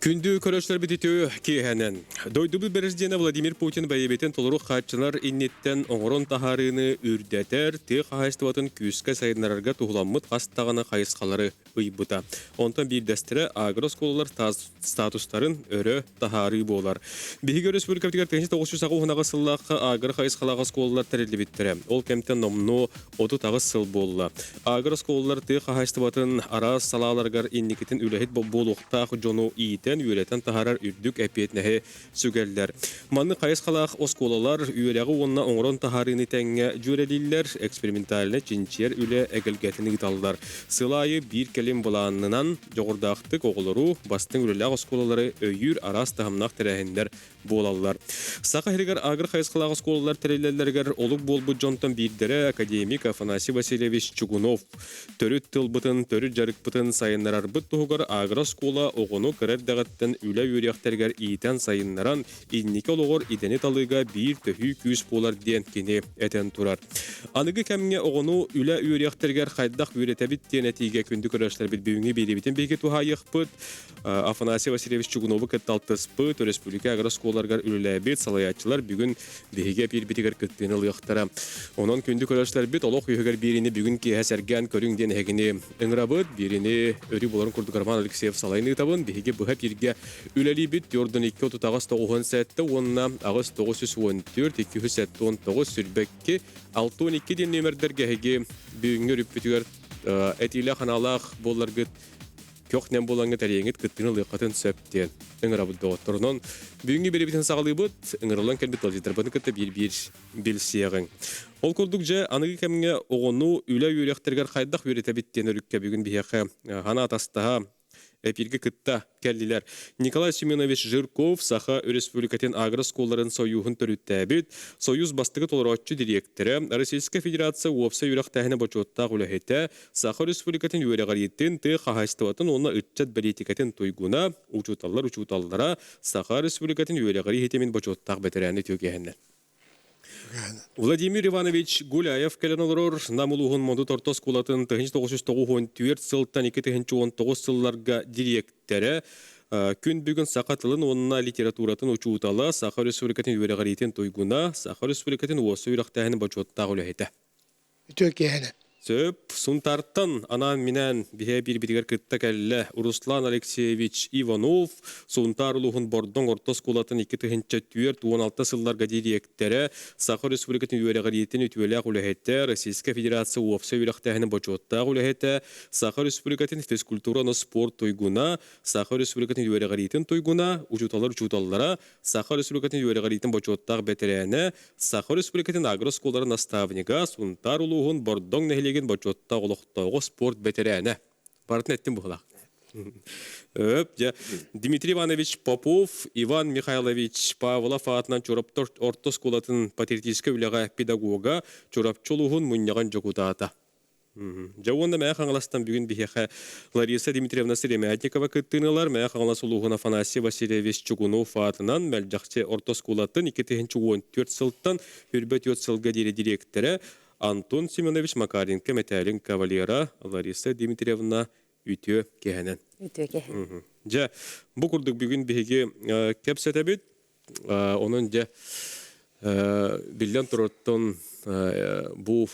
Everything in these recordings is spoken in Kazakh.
Күндү көрөчлөр бититүү киһэнен. Дойдубу президент Владимир Путин байыбетін толыру қатчылар иннеттен оңорон тахарыны үрдетер, ты қағайстыватын күске сайынларга туғыламмыт қастағаны қайысқалары ұйбыта. Онтан бір дәстірі агросколалар статустарын өрі тахары болар. Бихигі республика бітігер 1900 ғуғынағы сыллаққа агр қайысқалаға сколалар тәрелі біттірі. Ол кемтен номну оты тағы сыл болла. Агросколалар ты қағайстыватын арас салаларгар инникетін үләхет болуқтақ жону ийтен үйелетен тахарар үрдік әпетнәхе сүгәлдер. Манны қайысқалақ осколалар үйелегі онна оңырон тахарыны тәңе жүрелілер, эксперименталіне чинчер үлі әгілгәтіні гиталдар. Сылайы бір келем бұланынан жоғырдақтық оғылыру бастың үлелегі осколалары өйір арас тағымнақ тәрәхіндер болалар. Сақа херігер агр қайысқалақ осколалар тәрелелергер олық болбы жонтан бірдері академик Афанасий Васильевич Чугунов төріт тылбытын, төріт жарық бұтын сайынларар бұт тұғығар агр оскола оғыну кірердіғаттен үлі өрияқтергер иетен сайынларан иннеке олығыр идені талыға бір төхі күз болар ден кене әтен тұрар. Анығы кәміне оғыну үлі өрияқтергер қайдақ өретәбіт ден әтейге күнді көрәшілер біт бүйіңе беребітен бейге тухайық бұт. Афанасий Васильевич Чугуновы кәтталтыс бұт, республика агр осколаларғар үліләбет салаятчылар бүгін бейге бір бітігер күттені лықтара. Онан күнді көрәшілер біт олық үйігер беріні бүгін кеәсәрген көріңден әгіне ыңырабыт, беріні өрі боларын күрді Карман Алексеев салайны табын, бейге бұхап ерге үләлі біт дөрдің 2-30 сәтті, онына ағыз 914-219 сүрбәкке 6-12 ден нөмірдерге әге бүгінгі рүппетігер әтейлі қаналақ боларғыт көқтен болаңы тәреңет күттіні лықатын сөптен ыңырабыдды оттырынан бүгінгі беребетін сағалы бұд ыңырылан кәлбет олжетір бұны күтті бір белсияғын. Ол күрдік жа анығы кәміне оғыну үлі үйректергер қайдақ үйретәбіттен өрікке бүгін бейеқі ғана атастаға әпіргі күтті кәлділер. Николай Семенович Жирков Саха Республикатын агросколарын союғын түріттәбіт, союз бастығы толыротчы директоры, Российская Федерация уопса үйрақтағыны бачуаттақ үләхеті, Саха Республикатын үйрәғареттен ты қағайстыватын оны үтчат бәлетікетін тойгуна, учуталлара Саха Республикатын үйрәғари хетемен бачуаттақ бәтірәні төгәхінлер. Владимир Иванович Гуляев кәлінолырыр намылуғын моду тортос кулатын 1994 сылттан 2019 сылларға директоры күн бүгін сақатылын онына литературатын учуутала Саха Республикатын үйрәғаретін тойгуна, Саха Республикатын осы үйрақтағыны бачуаттақ үләйті. Сөп, сунтарттан анан минен бихе bir кытта кәлі Руслан Алексеевич Иванов, сунтар улуғын бордың ортос кулатын 2004-16 сылларға директоры, Саха Республикатын үйрәғаретін үтуеләқ үләхетті, Российская Федерация уопса үйрәқтәхіні бачуаттақ үләхетті, Саха Республикатын физкультураны спорт тойгуна, Саха Республикатын үйрәғаретін тойгуна, учуталлара, Саха Республикатын үйрәғаретін бачуаттақ бәтірәні, Саха Республикатын агросколары наставника, сунтар улуғын бордың нәхілі бачотта олықтауғы спорт бәтерәне. Бартын әттім бұғылақ. Дмитрий Иванович Попов, Иван Михайлович Павлов атынан чорапты ортос колатын патриотическа үліға педагога чорапчолуғын мұннаған жоғудата. Жауында мәя қаңыластан бүгін бейхе Лариса Дмитриевна Серемятникова күттіңілер, мәя қаңылас ұлуғын Афанасий Васильевич Чугунов атынан мәлжақче ортос колатын 2014 сылттан үрбет өт сылға дере директоры Антон Семенович Макаренко мәтәлін кавалера Лариса Дмитриевна үтіе кәхінен. Үтіе кәхінен. Жа, бұл күрдік бүгін бейге кәпсәті бет, оның жа білден тұрыттың бұл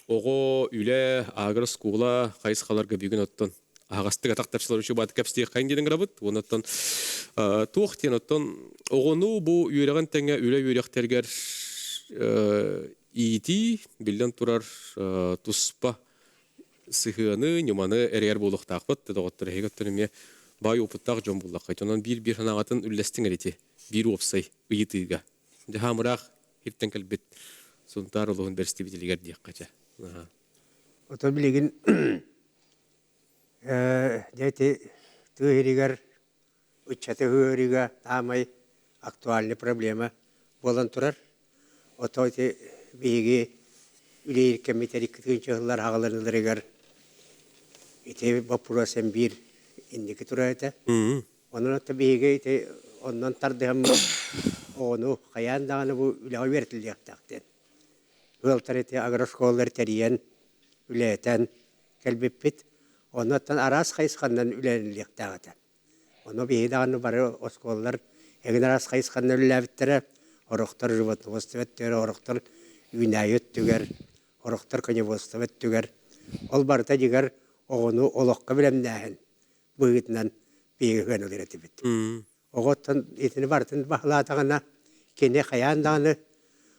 оғы үлі ағыр скула қайысқаларға бүгін оттың ағастық атақтапшылар үші баты кәпсетегі қайын дедің ғырабыд. Оныттың туқтен оттың оғыну бұл үйреген тәңе үлі үйректергер Ити білден тұрар тұспа сығыны, неманы әрер болық тақпыт, дұғыттыр әйгіттіріме бай опыттақ жон болақ. Онан бір ханағатын үлләстің әреті, бір опсай ұйытыға. Жахамырақ ертен кәлбет сұнтар ұлығын бәрісті бітелігер дейік қача. Ото білеген дәйті тұғырығар, ұтчаты ғырыға тамай актуальны проблема болан тұрар. Ото бейге үлейір кәмметерік күтігінші ағаларынларығар ете бапурасен бір индекі тұра әті. Onun da beyge ondan tardım onu kayandan bu ulağı vertilecekti. Velterete agroşkollar teriyen ületen kelbepit ondan aras kayskandan ülenilecekti. Onu bir dağını bari oskollar egner as kayıskan ölülebitlere oroktar животноводство еттер, орохтар үйнәйөт түгер, орохтар коневодство түгер. Ол барта дигәр огону олоққа белемнәһен. Бугытнан бигән өйрәтеп бит. Оготтан итне бартын баһлатагына кене хаянданы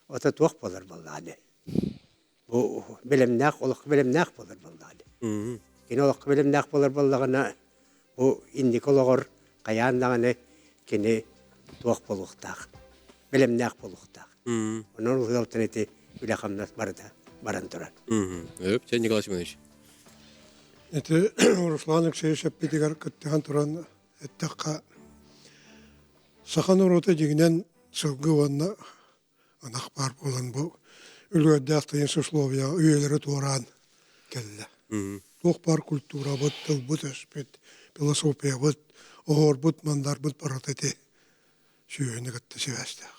ота туак болар буллады. Бу белемнәх, олоқ белемнәх болар буллады. Кене олоқ белемнәх болар буллагына бу индикологор хаянданы кене туак болуктак. Белемнәх болуктак. Onun uzaltıneti üle kamnat baran turar. Öp, sen Николай Семенович. Это Руслан Алексеевич Петигар Каттыхан Туран Эттаққа Сахан уроты дегенен сылғы онна анақ бар болан бұл үлгөдді ақтайын сословия үйелері туаран келді. Тоқ бар культура бұд, тыл бұд, өспет, философия бұд, оғыр бұд, мандар бұд баратеті сүйені кітті севестіғ.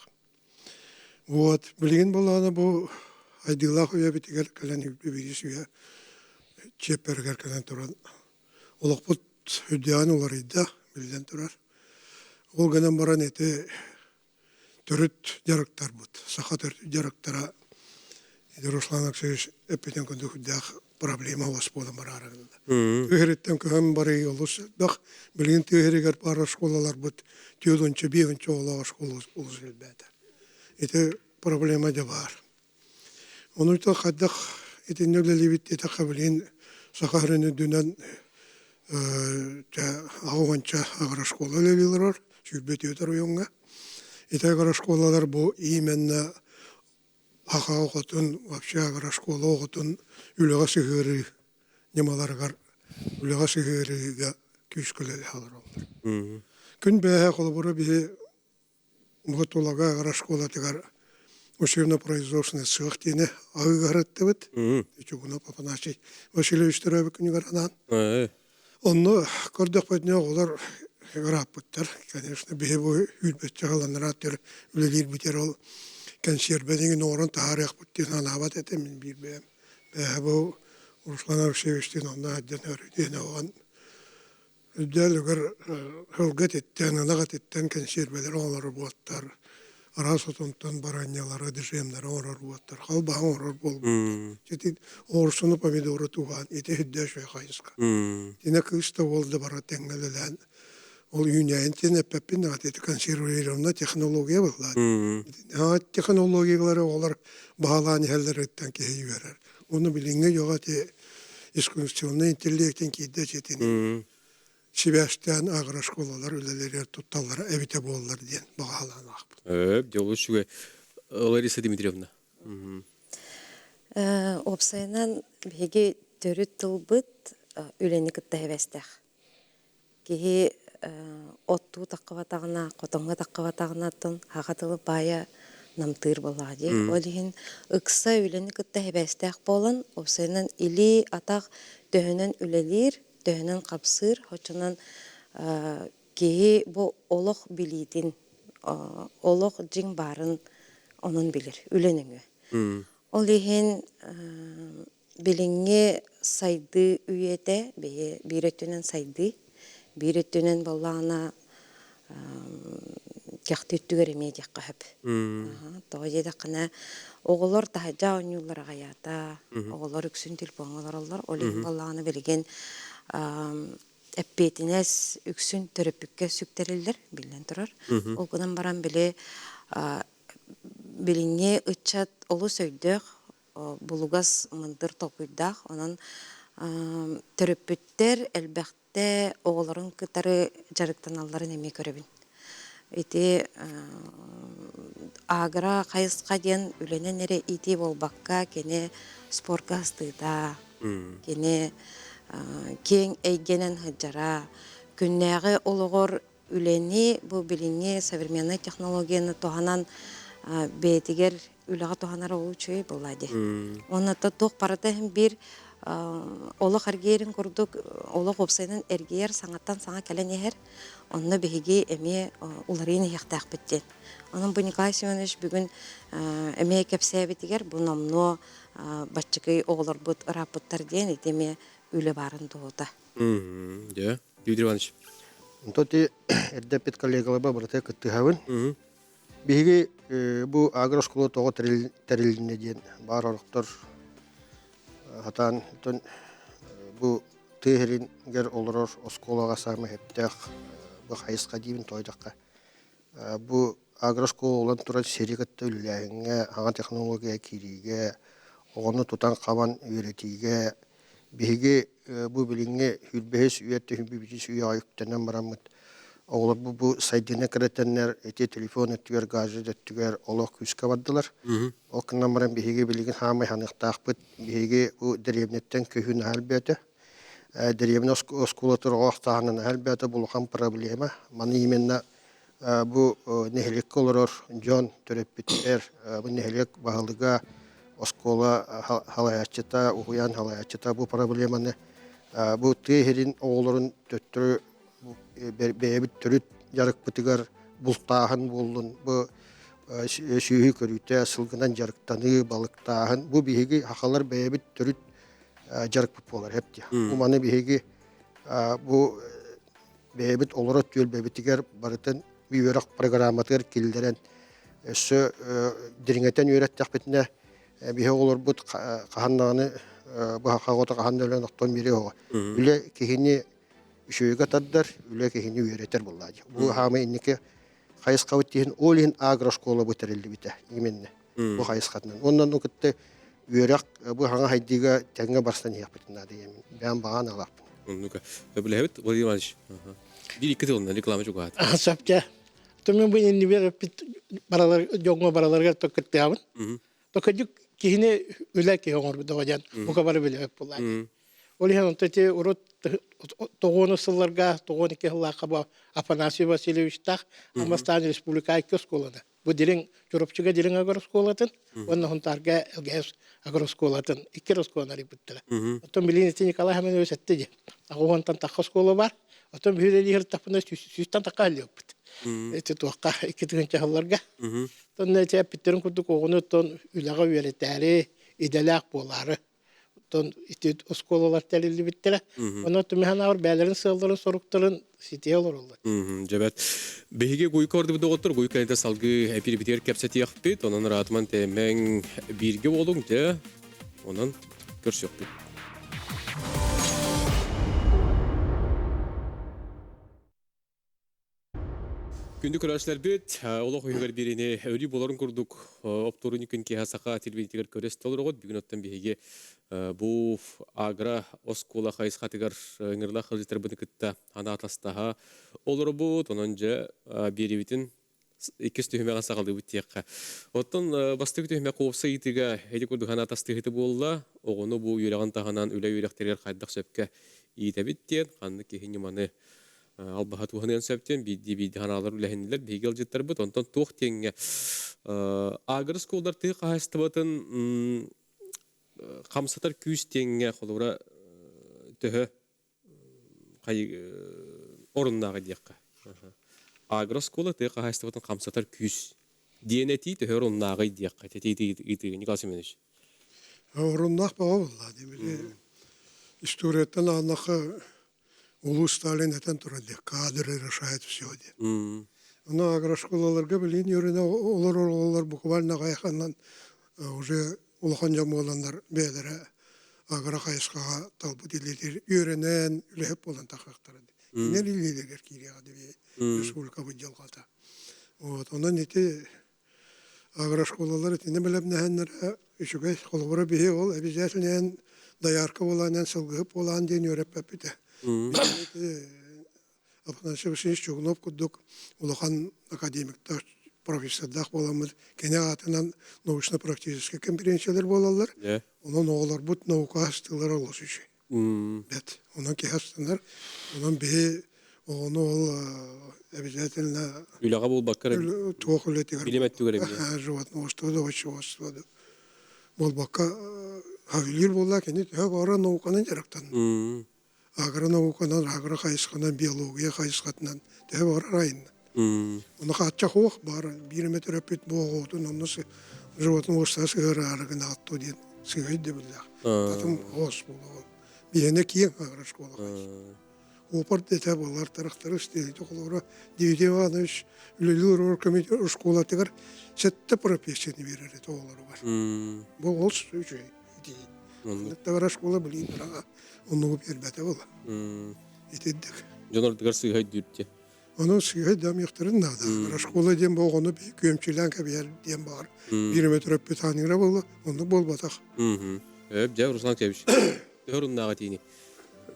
Вот, білген боланы бұл айдылақ өе бітігер кәлен үлбі сүйе чеппергер кәлен тұран. Олық бұд үдіян олар үйді білден тұрар. Ол гынан баран еті түріт жарықтар бұд. Сақа түріт жарықтара Руслан Алексеевич әппетен күнді үдіяқ проблема вас болан бар арағында. Үйереттен көһем бары олыс. Бақ білген түйерегер бары школалар бұд. Түйедінші, бейінші олаға школа олыс елбәді. Это проблема да бар. Оны то хаддах это нөлелебит это қабылен сахарыны дүнен ауғанша агра школа лелилер сүрбет өтер ойонга. Это агра школалар бу именно аха оқытын вообще агра школа оқытын үлеға сыгыры немаларгар үлеға сыгырыга күшкөлел халар. Күн бәһә қолбыры бе Готолага агра школа тегар учебно-производственный цех тине агыгарытты бит. Чугуна Папанасий Васильевич Теребек нигеранан. Онно көрдөх бетне олар граппыттар, конечно, бебу үлбет чагаланратыр, үлелер битер ол консерведеген орын тарих буттен алабат этем бирбем. Бебу Руслан Алексеевичтен онна адден өрүден оған Үддәлгер хылгат еттен, анагат еттен консервелер олар буаттар. Арасотонтан бараньялары, дежемлер олар буаттар. Халба олар бол. Жетит орсуну помидоры туган, ете хүддә шөй хайыска. Тина кыста болды бара тәңгәлелән. Ол юняйын тен әппәппен нагат ете консервировна технология буллар. Технологиялары олар бағаланы хәлләреттен кеһи берер. Оны билиңгә ягаты искусственный интеллектен киде жетин. Сибәштән агра школалар үлеләре тутталар әбите болалар дигән багалан акбы. Делушуга Лариса Дмитриевна. Опсайнан беге төрүт тылбыт үленик тәһәбәстәх. Ки отту таккыбатагына, котоңга таккыбатагына тон хагатылы бая намтыр булади. Олин ыкса үленик тәһәбәстәх болан опсайнан или атак төһөнен үлелер төһөнен капсыр, хочунан ки бу олох билитин, олох жиң барын онун билер, үленеңе. Ол иһин билиңе сайды үйете, биреттүнен сайды, биреттүнен боллана кяхтыттүгер эмедик кахып. Тоожеда кына оголор тахажа онюлар гаята, оголор үксүн телефонлар алар, ол иһин боллана билген әппетінес үксін төрөпүкке сүктерелдер билен турар. Ол гынан баран биле билиңе ычат олу сөйдөх булугас мындыр топуйдах, онан төрөпүттер элбәхте оголорун кытары жарыктаналларын эме көрөбүн. Ити агра кайыска ден үленен эре ити болбакка кене спорка астыда, кене кең әйгенен хыджара, күннәгы олығыр үлені, бұл біліңе современный технологияны тоғанан бәйтігер үліға тоғанар олу чөй болады. Оны тоқ паратахын бір олық әргейрін күрдік, олық опсайнын әргейер саңаттан саңа кәлен ехер, оны бәйге әме уларыны яқтақ біттен. Оның бұл Николай Семенович бүгін әме кәпсәй бітігер, бұл намно бачықай оғылар бұд, ұрап бұттар ден, етеме үлі барын туғыта. Дмитрий Иванович. Тоти эрдепит коллегалаба брате кыттыхабын. Биги бу агроскула того терилине ден бар ороктор хатан тон бу тыгерин гер олорор осколага самы хептех бу хайыска дибин тойдакка. Бу агроскулан тура серигатты үлләһиңе аңа технология кириге огону тутан кабан үйрәтиге биги бу билиңе хүлбәһис үйәтте хүлбәһис үйәйктәнән барамыт. Олар бу сайдына керәтәннәр эти телефон өттүгәр газы өттүгәр олох күскә бардылар. Ол кыннан баран биһиге билеген хамай ханыктакпыт биһиге бу деревнеттен көһүн албәте. Деревне оскулатыр оқтаһынан албәте булган проблема. Маны именно бу нехлек колорор Джон төрөппиттер бу нехлек багылыга оскола халаячыта уян халаячыта бу проблеманы бу тегерин оолорун төттөрү бэбит төрүт жарык бытыгар бултаахан болдун бу сүйү көрүтө сылгынан жарыктаны балыктаахан бу биһиги хакалар бэбит төрүт жарык болар хепти бу маны биһиги бу бэбит олорот түөл бэбитигер барытын бүйөрөк программатыр килдерен өссө дириңетен үйрөттөкпетине биһи олор бут каханнаны бу хакагота каханнөлөн октон бири ого биле кихини үшөйгө таддар үле кихини үйрөтер буллаажы бу хамы иннике хайыскабыт тиһин олин агрошкола бутерилди бите именно бу хайыскатынан ондан укытты үйрөк бу хаңа хайдига теңге барстан япытына дейм бән баган алап Ну-ка, билебит, Владимир Иванович. Bir iki yılında reklama çok var. Sapça. Tümün bu yeni bir paralar, jongo paralarga tokattayım. Tokacık kihine üle ki olur bu davacan. Bu kadar bile hep bunlar. Olihan tete urut toğunu sıllarga, toğunu ki Allah kaba Afanasi Vasilyevich tak Amastan Respublika Koskolada. Bu dilin Çorapçıga dilin agroskolatın. Onun huntarga elges agroskolatın. İki roskolları bittiler. Otom bilin için Nikolay hemen öğretti. Ağuhantan takkoskola var. Otom büyüdeli yer tapında süstan takallı yok. İşte tuakka iki gün çahallarga. Tonne çe pitterin kutu koğunu ton ülaga üyeretleri idelak boları. Ton işte oskolalar telli bittiler. Onu tümühen ağır beylerin sığırların sorukların sitiye olur oldu. Cebet. Behige guyka orada bir doktor guyka ente salgı epir biter kepseti yakpit. Onun rahatman temen birge olunca onun görs yoktu. Күндү көрәшләр бит, олох үйгәр бирине өри боларын күрдүк. Опторуны күн ки хасака телевизиягә көрәс толыргыт. Бүген оттан биһиге бу агра оскола хайсхатыгар ыңырла хәзер бу китта ана атастаха. Олар бу тонанҗа бирибитин икес төһмәгә сагалды бит якка. Оттан бастык төһмә копса итегә һәди күрдү ана атасты хите булла. Огоны бу йөрәгән таганан үлә йөрәктәргә кайдак сөпкә итәбит тен. Канны киһини маны албахат уһанын сәптен биди ханалар үләһинләр бигел җиттер бит онтон тух теңгә агыр сколдар ты каһастыбатын камсатар күз теңгә холура төһө кай орыннагы диякка агыр скола ты каһастыбатын камсатар күз денети төһө орыннагы диякка тети Николай Семенович орыннак бага булла демеле историятан анакы Улус Сталин этен турады. Кадры решают все. Но агрошколаларга билин йөренә олар буквально гайханнан уже улахан жамоландар бедере агрохайскага талбу дилер йөренән леп болан тахактар. Ине лилелер кирәгә дип республика бу Вот онан ите агрошколалар тине беләп нәһәннәр ишүгә холбора бие ул обязательно даярка буланнан сылгып булан дин йөреп бите. Афганцы все чугунов кудук улахан академиктар профессордах боламыз кене атынан научно-практический конференциялар болалар. Онан оғлар бут наука астылар олысычы. Бет. Онан кехастынар. Онан бе оны ол обязательно үләгә бул баккар билемет түгәрем. Животного овощеводство. Бол бакка хавилир болла кене ара науканын жарактан. Агронауканан, агрохайсканан, биология хайскатынан тәбі бар райын. Оны қатча хоқ бар, бір метр өпет боғуытын, оны животын остасы ғырарығын атту ден сығайды білдіғ. Потом хос болуы. Бейіне кейін агрошкола хайсы. опар дете болар тарахтары стелите колора Дмитрий Иванович үлелер комитет школа тегер сетте профессияны берер тоолары бар. Бу ол сөйчү. Тагара школа билин бара onu бербете бола. Итедик. Жонор дигер сыйгай дүртте. Onu сыйгай дам яктырын нада. Школа дем болгону көмчүлән кебер дем бар. 1 метр питанира болла, onu болбатак. Жа Руслан Кевич. Төрүннага тини.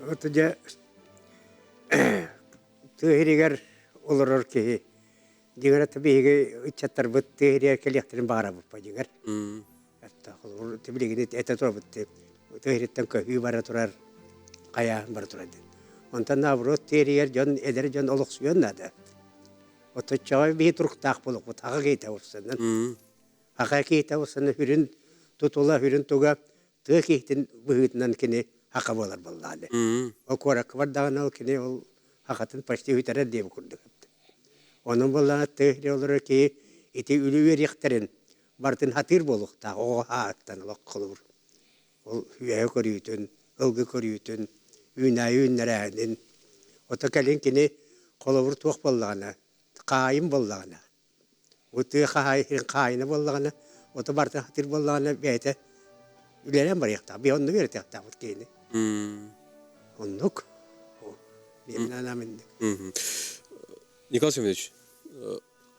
Отыжа тыгыригер олорор ки дигер табиге үчаттар бут тыгыригер келехтерин бара бу падигер. Атта олор табиге эте турбут. Тыгырыттан көй бара турар. Кая бара турар. Онтан наврот тыгыригер жон эдер жон олуксуйон нада. Оточа би туруктак болуп тагы кейте урсандан. Ага кейте урсандан хүрүн тутула хүрүн туга тыгыйтын быгытынан кини haqa bolar bollade. O korak var dağınal kine ol hakatın paştı hütere diye kurduk. Onun bollana tehri olur ki iti ülü verikterin bartın hatır boluk da o haattan olak kılır. Ol hüye koruyutun, ılgı koruyutun, ünnerenin. O takalin kine kolavur tuğ bollana, kayım bollana. O tığ kayını bollana, o da bartın hatır bollana beyte üleren var yakta. Bir onu verir yakta bu kine. Onluk. Benim anamındı. Николай Семенович,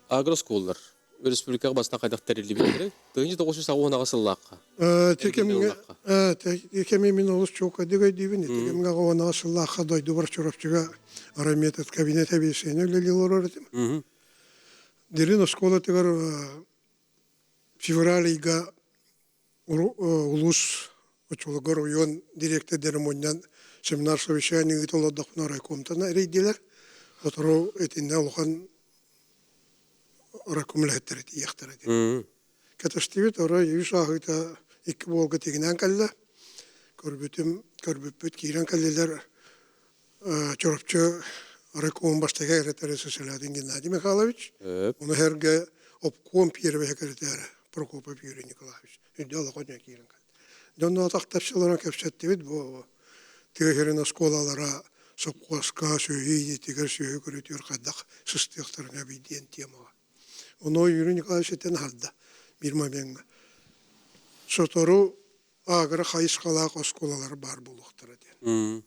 агросколлар республикага баста кайдак терилди билдире. 1990 агасыллакка. Текеме мен олус чока дегай дибин. Текеме гавана асыллакка дойду бар чорапчыга араметат кабинете бесене лелилор öğretim. Дерин школа тегер февралига улус Очолгор район директордерим оннан семинар совещание итолодох на райкомтана рейдилер. Отро этинне улхан райкомлеттер яхтар эти. Каташтивит ора юшахыта икки болга тегинен калла. Көрбүт кирен каллелер чорапчы райком баштага эретересе Селадин Геннадий Михайлович. Оны херге обком первый секретарь Прокопов Юрий Николаевич. Идеал коня кирен. Донно тактапчыларга кепсеттибит бу тегерин школалара соккоска сөйди тегер сөй көрөтөр кадак сыстыктарына биден темага. Оно Юрий Николаевич тен халда 20 мен. Сотору агра хайскала школалар бар булуктар экен.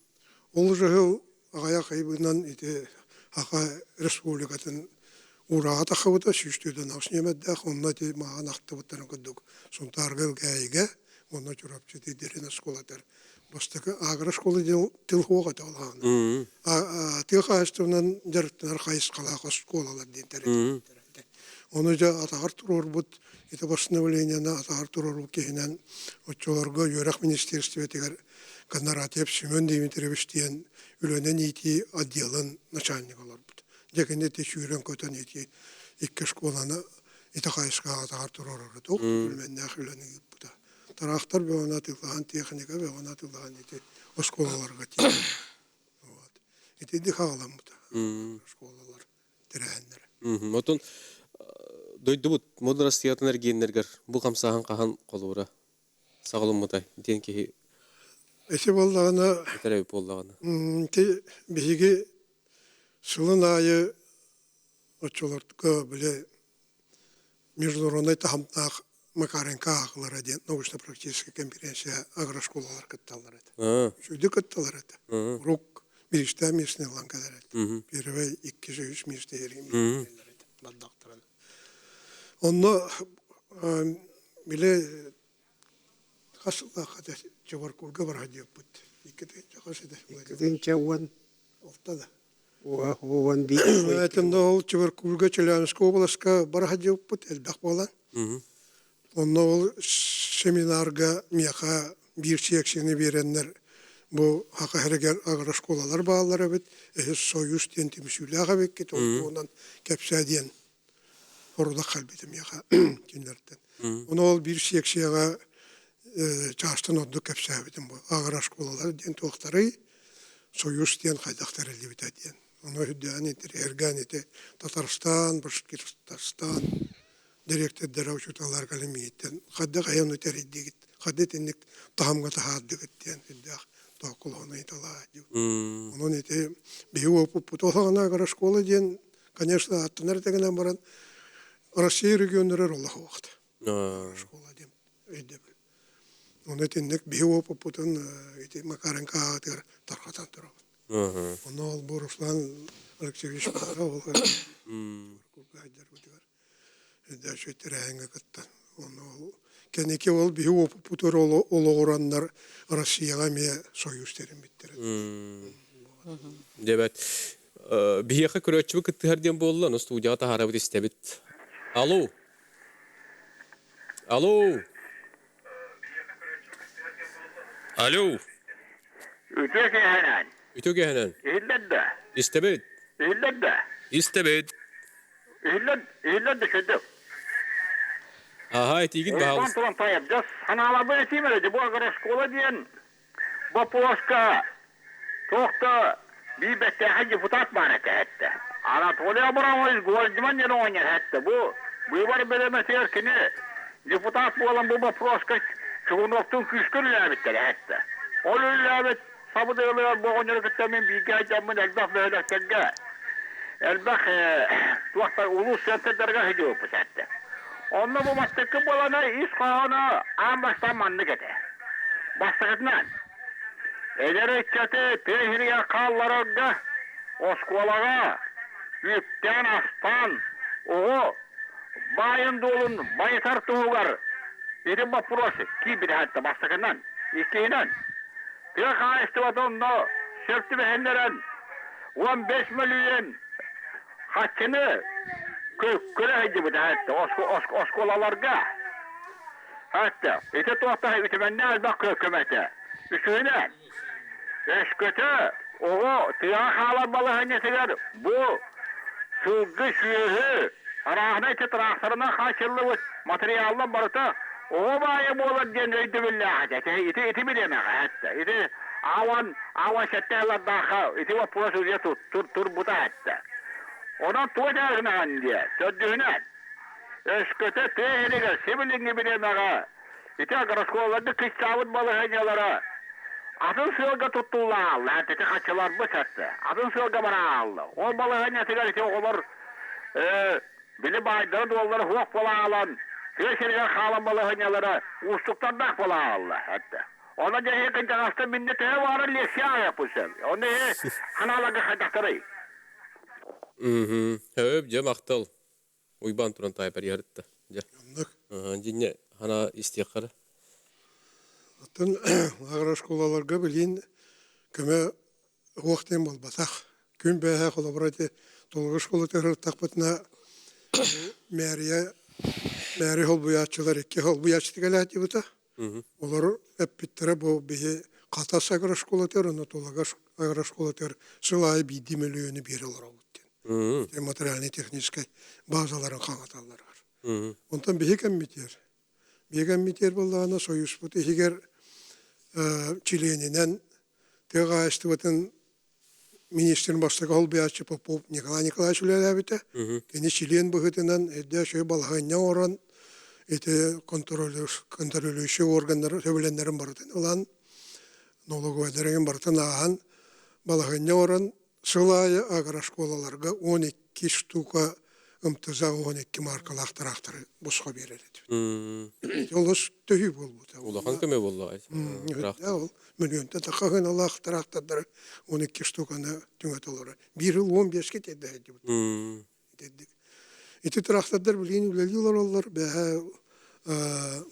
Ол жөө агая кайбынан ите ака республикатын урата хавта сүстөдөн ашнемедде оннати мага актыбыттарын көдүк. Сонтаргыл гайга Оны чурапчы дерин школатар. Бастакы агро школа тил хога талган. Тил хастынан директор хайскала школалар дентер. Оны жа атагар турор бут ите постановлениена атагар турор кенен очолорго Юрак министерстве тегер Коноратьев Семен Дмитриевич тиен үлөнен ити отделын начальниклар бут. Дегенде тешүрен көтөн ити икки школаны ите хайска атагар турор ток үлмен нахыланы бут. Тарахтар беонатылган техника беонатылган эти школаларга тиен. Вот. Эти дихалам бут. Школалар терәннәр. Отон дойдубут модерастиятын эргеннергер бу камсахан кахан колура. Сагалым мытай денки Эсе боллагана терәп боллагана. Те биге сылын айы очолортко биле международный тахамтак Макаренко ақылар әден, научно-практическая конференция агрошколалар кытталар әді. Шүйді кытталар әді. Рук милишта местный ланкадар әді. Первый 2-3 милишта ерген милиштерлер әді. Баддақтыран. Онны біле қасылда қада жаваркулға бар әдеп бұд. Иккеде жақасы да. Кеденче он. Олтада. Он бит. Әтімді ол жаваркулға Челябинск обласқа бар әдеп бұд. Әлбәқ болан. Онна ол семинарға мияқа bir seksini verenler bu haka herger agroşkolalar bağlar evet. Soyuz tentimsüyle ağabek git. Ondan kepsediyen orada kalbidim yaka günlerden. Onu ol bir seksiyaya çarştan oldu kepsebidim bu. Agroşkolalar den tohtarı soyuz ten kaydaktar elde bitediyen. Onu hüdden edir, ergan edir. Tatarstan, Bашкирстан. Direktörler uçutalar kalemiyetten. Kadda kayan öteri git. Kadda tenlik tahamga tahaddı gittiyen. тоқыланы итала. М. Onun eti bir опыт потохана гара школа ден, конечно, аттынар тегенен баран Россия регионнары Аллах вакыт. Школа ден өйдө. Onun etиннек bir опыт потон эти Макаренко атыр тархатан тура. Ага. Onu al bu Ruslan Alexeyevich bара ол. Кугайдар бутар. Эдә шөтөрәңгә кытты. Onu кенеке ол bir опыт потор ологораннар Россияга ме союзтерин биттер. Дебет. Бияха көрөчү кыттыгарден боллан студияда харабыт истебит. Алло. Алло. Алло. Ütüke hemen. Ütüge henen. İllette. İstebit. İllette. İstebit. İllette şöyle. Aha etigin bahalız. Pantolon tayap. Just hanala bu etim öyle. Bu agara şkola diyen. Bu poska. Tohta. Bir bette hacı futat manete etti. Anatolia Abramovic golcıman yeri oynar etti. Bu var böyle mesela ki ne? Deputat bu olan bu poska. Çoğunluktun küskürler bitleri etti. Olurlar bit. Sabı dağılıyor bu oynar kıttamın bir gaycamın elbaf böyle tekke. Elbaf tuakta ulus sentelerine hediye etti. Onunla bu mastakı bulana iş kağına an baştan manlık edi. Bastıkından. Eleri çatı tehiriye kallarına, oskolaga, yükten astan, oğu, bayın dolun, bayıtar tuğugar. Biri bapurosu, ki bir hatta bastıkından, ikiyle. Bir kağıştı vatanla, sürtü behenleren, 15 milyon haçını köre hedi bir hatta, oskolalarga. Hatta, ite tuğatta hütümenine elbak kökümete. Üstüne, eşkötü, oğu, tığa kalamalı hanyetiler, bu sılgı şüyühü, arağına iti traktörüne kaçırlı materyalına barıta, oğu bayım olan diyen öydü billahi, iti bilemek hatta, iti avan şetteler daha, iti o prosedüye tur buda hatta. Ondan tuğacağına handiye, sözdüğüne, eşkötü tehliğe, sivilini bilemek, iti agaraskolarda kış savunmalı hanyalara, Adın sığırga tuttuğuna aldı. Hatta kaçılar bu sattı. Adın sığırga bana aldı. O balığı netiler ise olur. Bili baydığı doları huak bala alan. Süreçeriler kalan balığı nyaları uçtuktan dak bala aldı hatta. Ona cehi kınca kastı minnete varı lesya yapışır. Onu hanalaga kaçaktırı. Höp cem aktal. Uyban turan tayper yarıttı. Yandık. Cinne hana istiyakları. Атын агра школаларга билин көмө вактен болбасак күн бэхэ колобрати толгы школа терер такпытна мэри хол буячылар эки хол буячтыгалати бута олар эппиттере бу бии катас агра школа терер толгы агра школа терер сылай биди миллионы берилер алып материальный технический базаларын каңаталар бар онтан бии кеммитер боллана союз бут егер Чиленинен тегайстыбытын министрин баштыгы Холбиячы Попов Николай Николаевич үлеләбите. Кені Чилен бұғытынан әдді шөй балғанна оран эти контролюющий органдар сөбіленлерін бардын. Олан налоговайдарын бардын аған балғанна оран сылайы агра школаларға 12 штука ымтыза 12 маркалақтыр бұсқа береледі. Олыс түйі бол бұта. Улахан көме болла. Ол миллионта тақағын алақтыр 12 штуканы түңет олары. Bir yıl 15 кетеді әді. Эти трактордар білген үлелілер олар. Бәе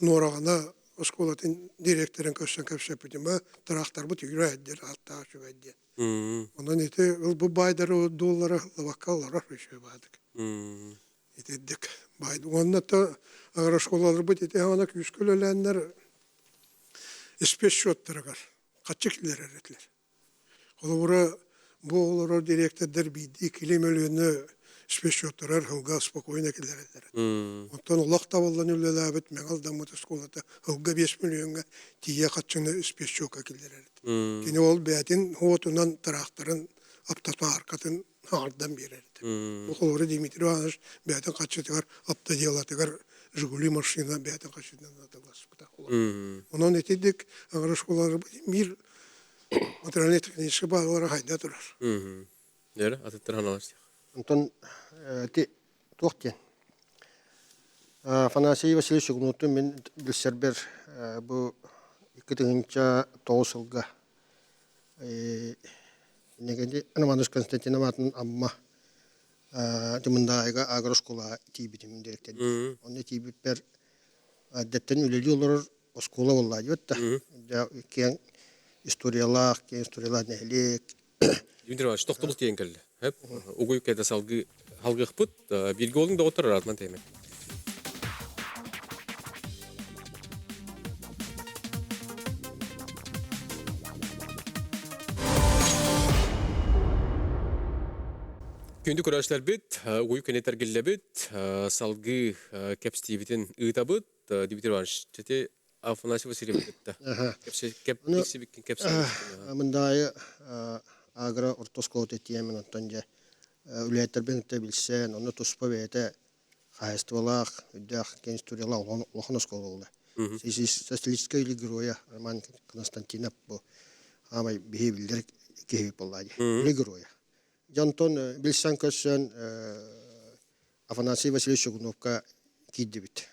норағына школатын директорын көшсен көпсепетін бә трактор бұт үйрі әддер, алтаға шөп әддер. Онан еті бұл байдары доллары лаваққалары үші бадық. Етеддік. Онна та агра школалар бұт еті ғана күскіл өләнлер іспес шоттырығар. Қатчықлер әретлер. Қолы бұл олар директордар бейді 2 миллионы іспес шоттырар ғылға спокойна келер әдер. Онтан олақ табылдан өлелі әбіт мен алдамыды школата ғылға 5 миллионға тие қатчыңы іспес шоқа келер әдер. Кені ол бәтін отынан трактарын аптатма арқатын ардан берер. Бұл Дмитрий Иванович бәтін қатшытығар аптадиялатығар Жигули машина бәтін қатшытынан атылас. Онан етедік ағыра школалары бір материальный технический бағалары қайда тұрар. Дәрі, атыттыр ханалар. Антон ти туохтен. Афанасий Васильевич Шугнуту мен билсербер бу 2009 жылга негенде Анаманус Константин Аматын амма Тимындайга агрошкола тибитим директор. Оны тибипер деттен үлели олар школа болла диотта. Да кен историялар нехлек. Димитрий Иванович, тоқтылық деген кәлі. Угуй кәді салғы халғық бұд, бірге олың да отырар атман тәймек. Күнді көрәшілер біт, угуй кәнеттер келі біт, салғы кәпстейбітін ұйта бұд, Димитрий Иванович, жәте Афанасий Васильевич бітті. Мындайы агро ортоскоты тиемен оттанжа үлеттер беңте билсен, оны туспа бейте хайствалақ, үддәқ кен историялар олখন осколы олы. Социалистская или героя Роман Константинов бұл амай бейі білдер кейіп болады. Или героя. Жантон білсен көссен Афанасий Васильевич Шугуновка кейді біт.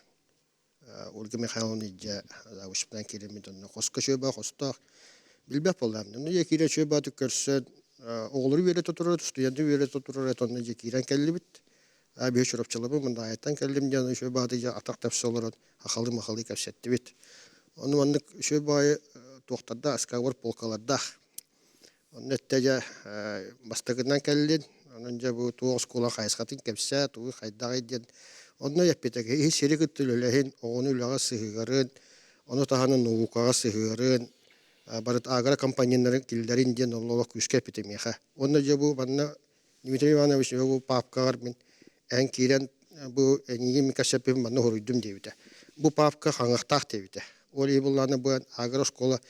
Ольга Михайловна идя завышпдан керемет оны қосқа шөба қостақ билбеп болам. Ну якире шөба түкөрсен оғлары бере тұтырыр, студенті бере тұтырыр, оны якирен кәлі бит. Бе шұрапчылығы мұнда айттан кәлім жаны шөба дегенде атақ тәпсі оларын ақылы-мақылы кәпсетті бит. Оны маңдық шөбайы тоқтарда, аскавар полкаларда. Оны әттәжі бастығынан кәлілен, оның жа бұл туғыз қолан қайысқатын кәпсә, туғы қайдағы ден. Оны яппетәк, сері күттіл өләхін, оғыны үліға сығығарын, оны тағаны науқаға сығығарын, барыт агра компанияларын килдерин ден оллолық күшке әпетемеға. Оны жа бұл бәнна Дмитрий Иванович бұл папкағар мен ән кейрен бұл әнеге мекашаппен бәнна хоройдым дейбіті. Бұл папка қаңықтақ дейбіті. Ол ебыланы бұл агра школа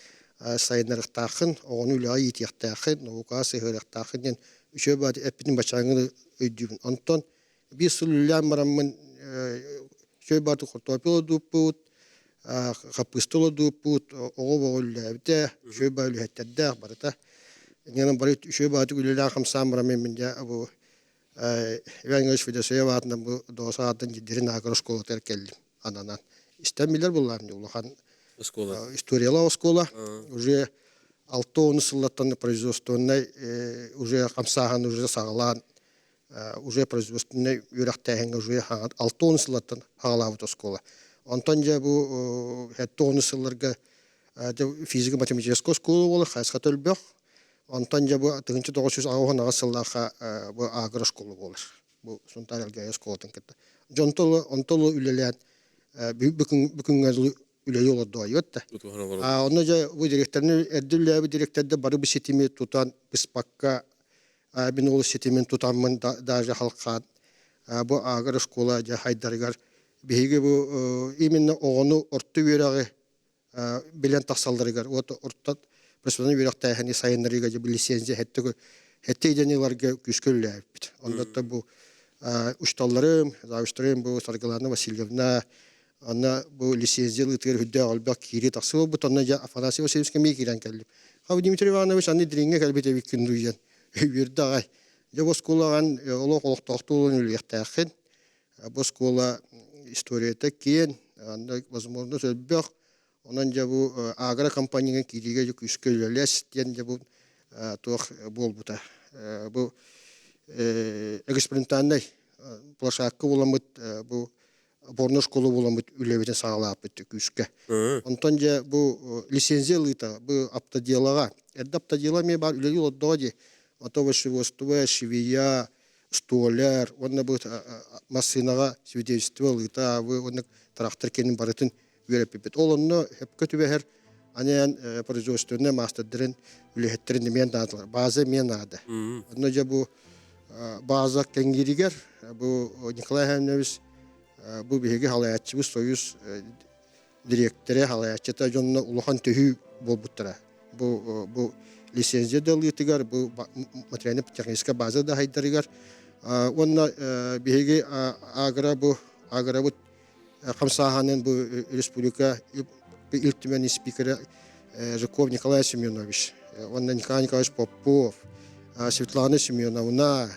сайынарықтақын, оғыны үліға етияқтақын, науқаға сығығырықтақын ден үші бәді әппетін бачаңыны өйдібін. Антон, bir sülülen maramın şöyle kurtopil duput, kapıstol duput, oğul oğullabda şöyle böyle hatta barata. Yani bari şöyle böyle gülen kamsam maramın mince bu evangeliş videoya vardı bu dosaatın ciddirin agro terkellim ananan. İstemiyorlar bunlar ne ulakan istoриялы школа уже 6 сыллаттан производственной уже камсахан уже сагалан уже производственный юрактайга уже 6 сыллаттан хагалавыт школа. Антон же бу 10 сылларга физико-математическая школа болы хайска төлбөк. Антон же бу 1990 сылларга бу агро школа болыр. Бу Сунтарелге школатын кетти. Жонтолу үлелен бүкүнгө үлеле олар дойотта. Оны же бу директорны эрдүлләбе директорды бары бу сетиме тутан быспакка мен ол сетимен тутанмын даже халкка бу агро школа же хайдаргар беге бу именно огону орту береги билен тасалдыргар ортат пресваны беректе хани сайындарыга же лицензия хетте денеларга күскөлләп. Онда бу ушталларым, завуштарым бу Саргалана Васильевна Анна bu lisenziyalı tır hüdde albak kiri taksı bu tanna ja Афанасий Васильевич mi kiran kelli. Ha Дмитрий Иванович anne dringe kelbete bikin duyan. Bir dağay. Ja bu skolagan olo kolok toxtulun ülüyəxtəxin. Bu skola istoriyete kiyen anda возможно söylbək. Ondan ja bu agro kompaniyanın kiriga ju küskölləs diyen ja bu tox bol buta. Bu eksperimentanday площадка буламыт bu Борно школа буламыт үлебетен сагалап битти күскө. Онтон же бу лицензиялыта бу автоделага. Автодела ме бар үлеги оддоди. Автовышеводство, швея, столяр, онна бу машинага свидетельство лыта, онна трактор кенин барытын вереппет. Олонно хеп көтүбехер анен производственный мастердерин үлехеттерин мен дадылар. База мен дады. Онна же бу база кенгиригер бу Николай Ханович bu bihegi halayatçı bu soyuz direktörü halayatçıta jonuna uluhan töhü bolbuttara. Bu lisenziya dalıtıgar bu materyal teknik baza da haydarıgar. Onna bihegi agra bu kamsahanın bu respublika ilk tümen spikeri Жуков Николай Семенович Онна Николай Николаевич Попов, Светлана Семеновна,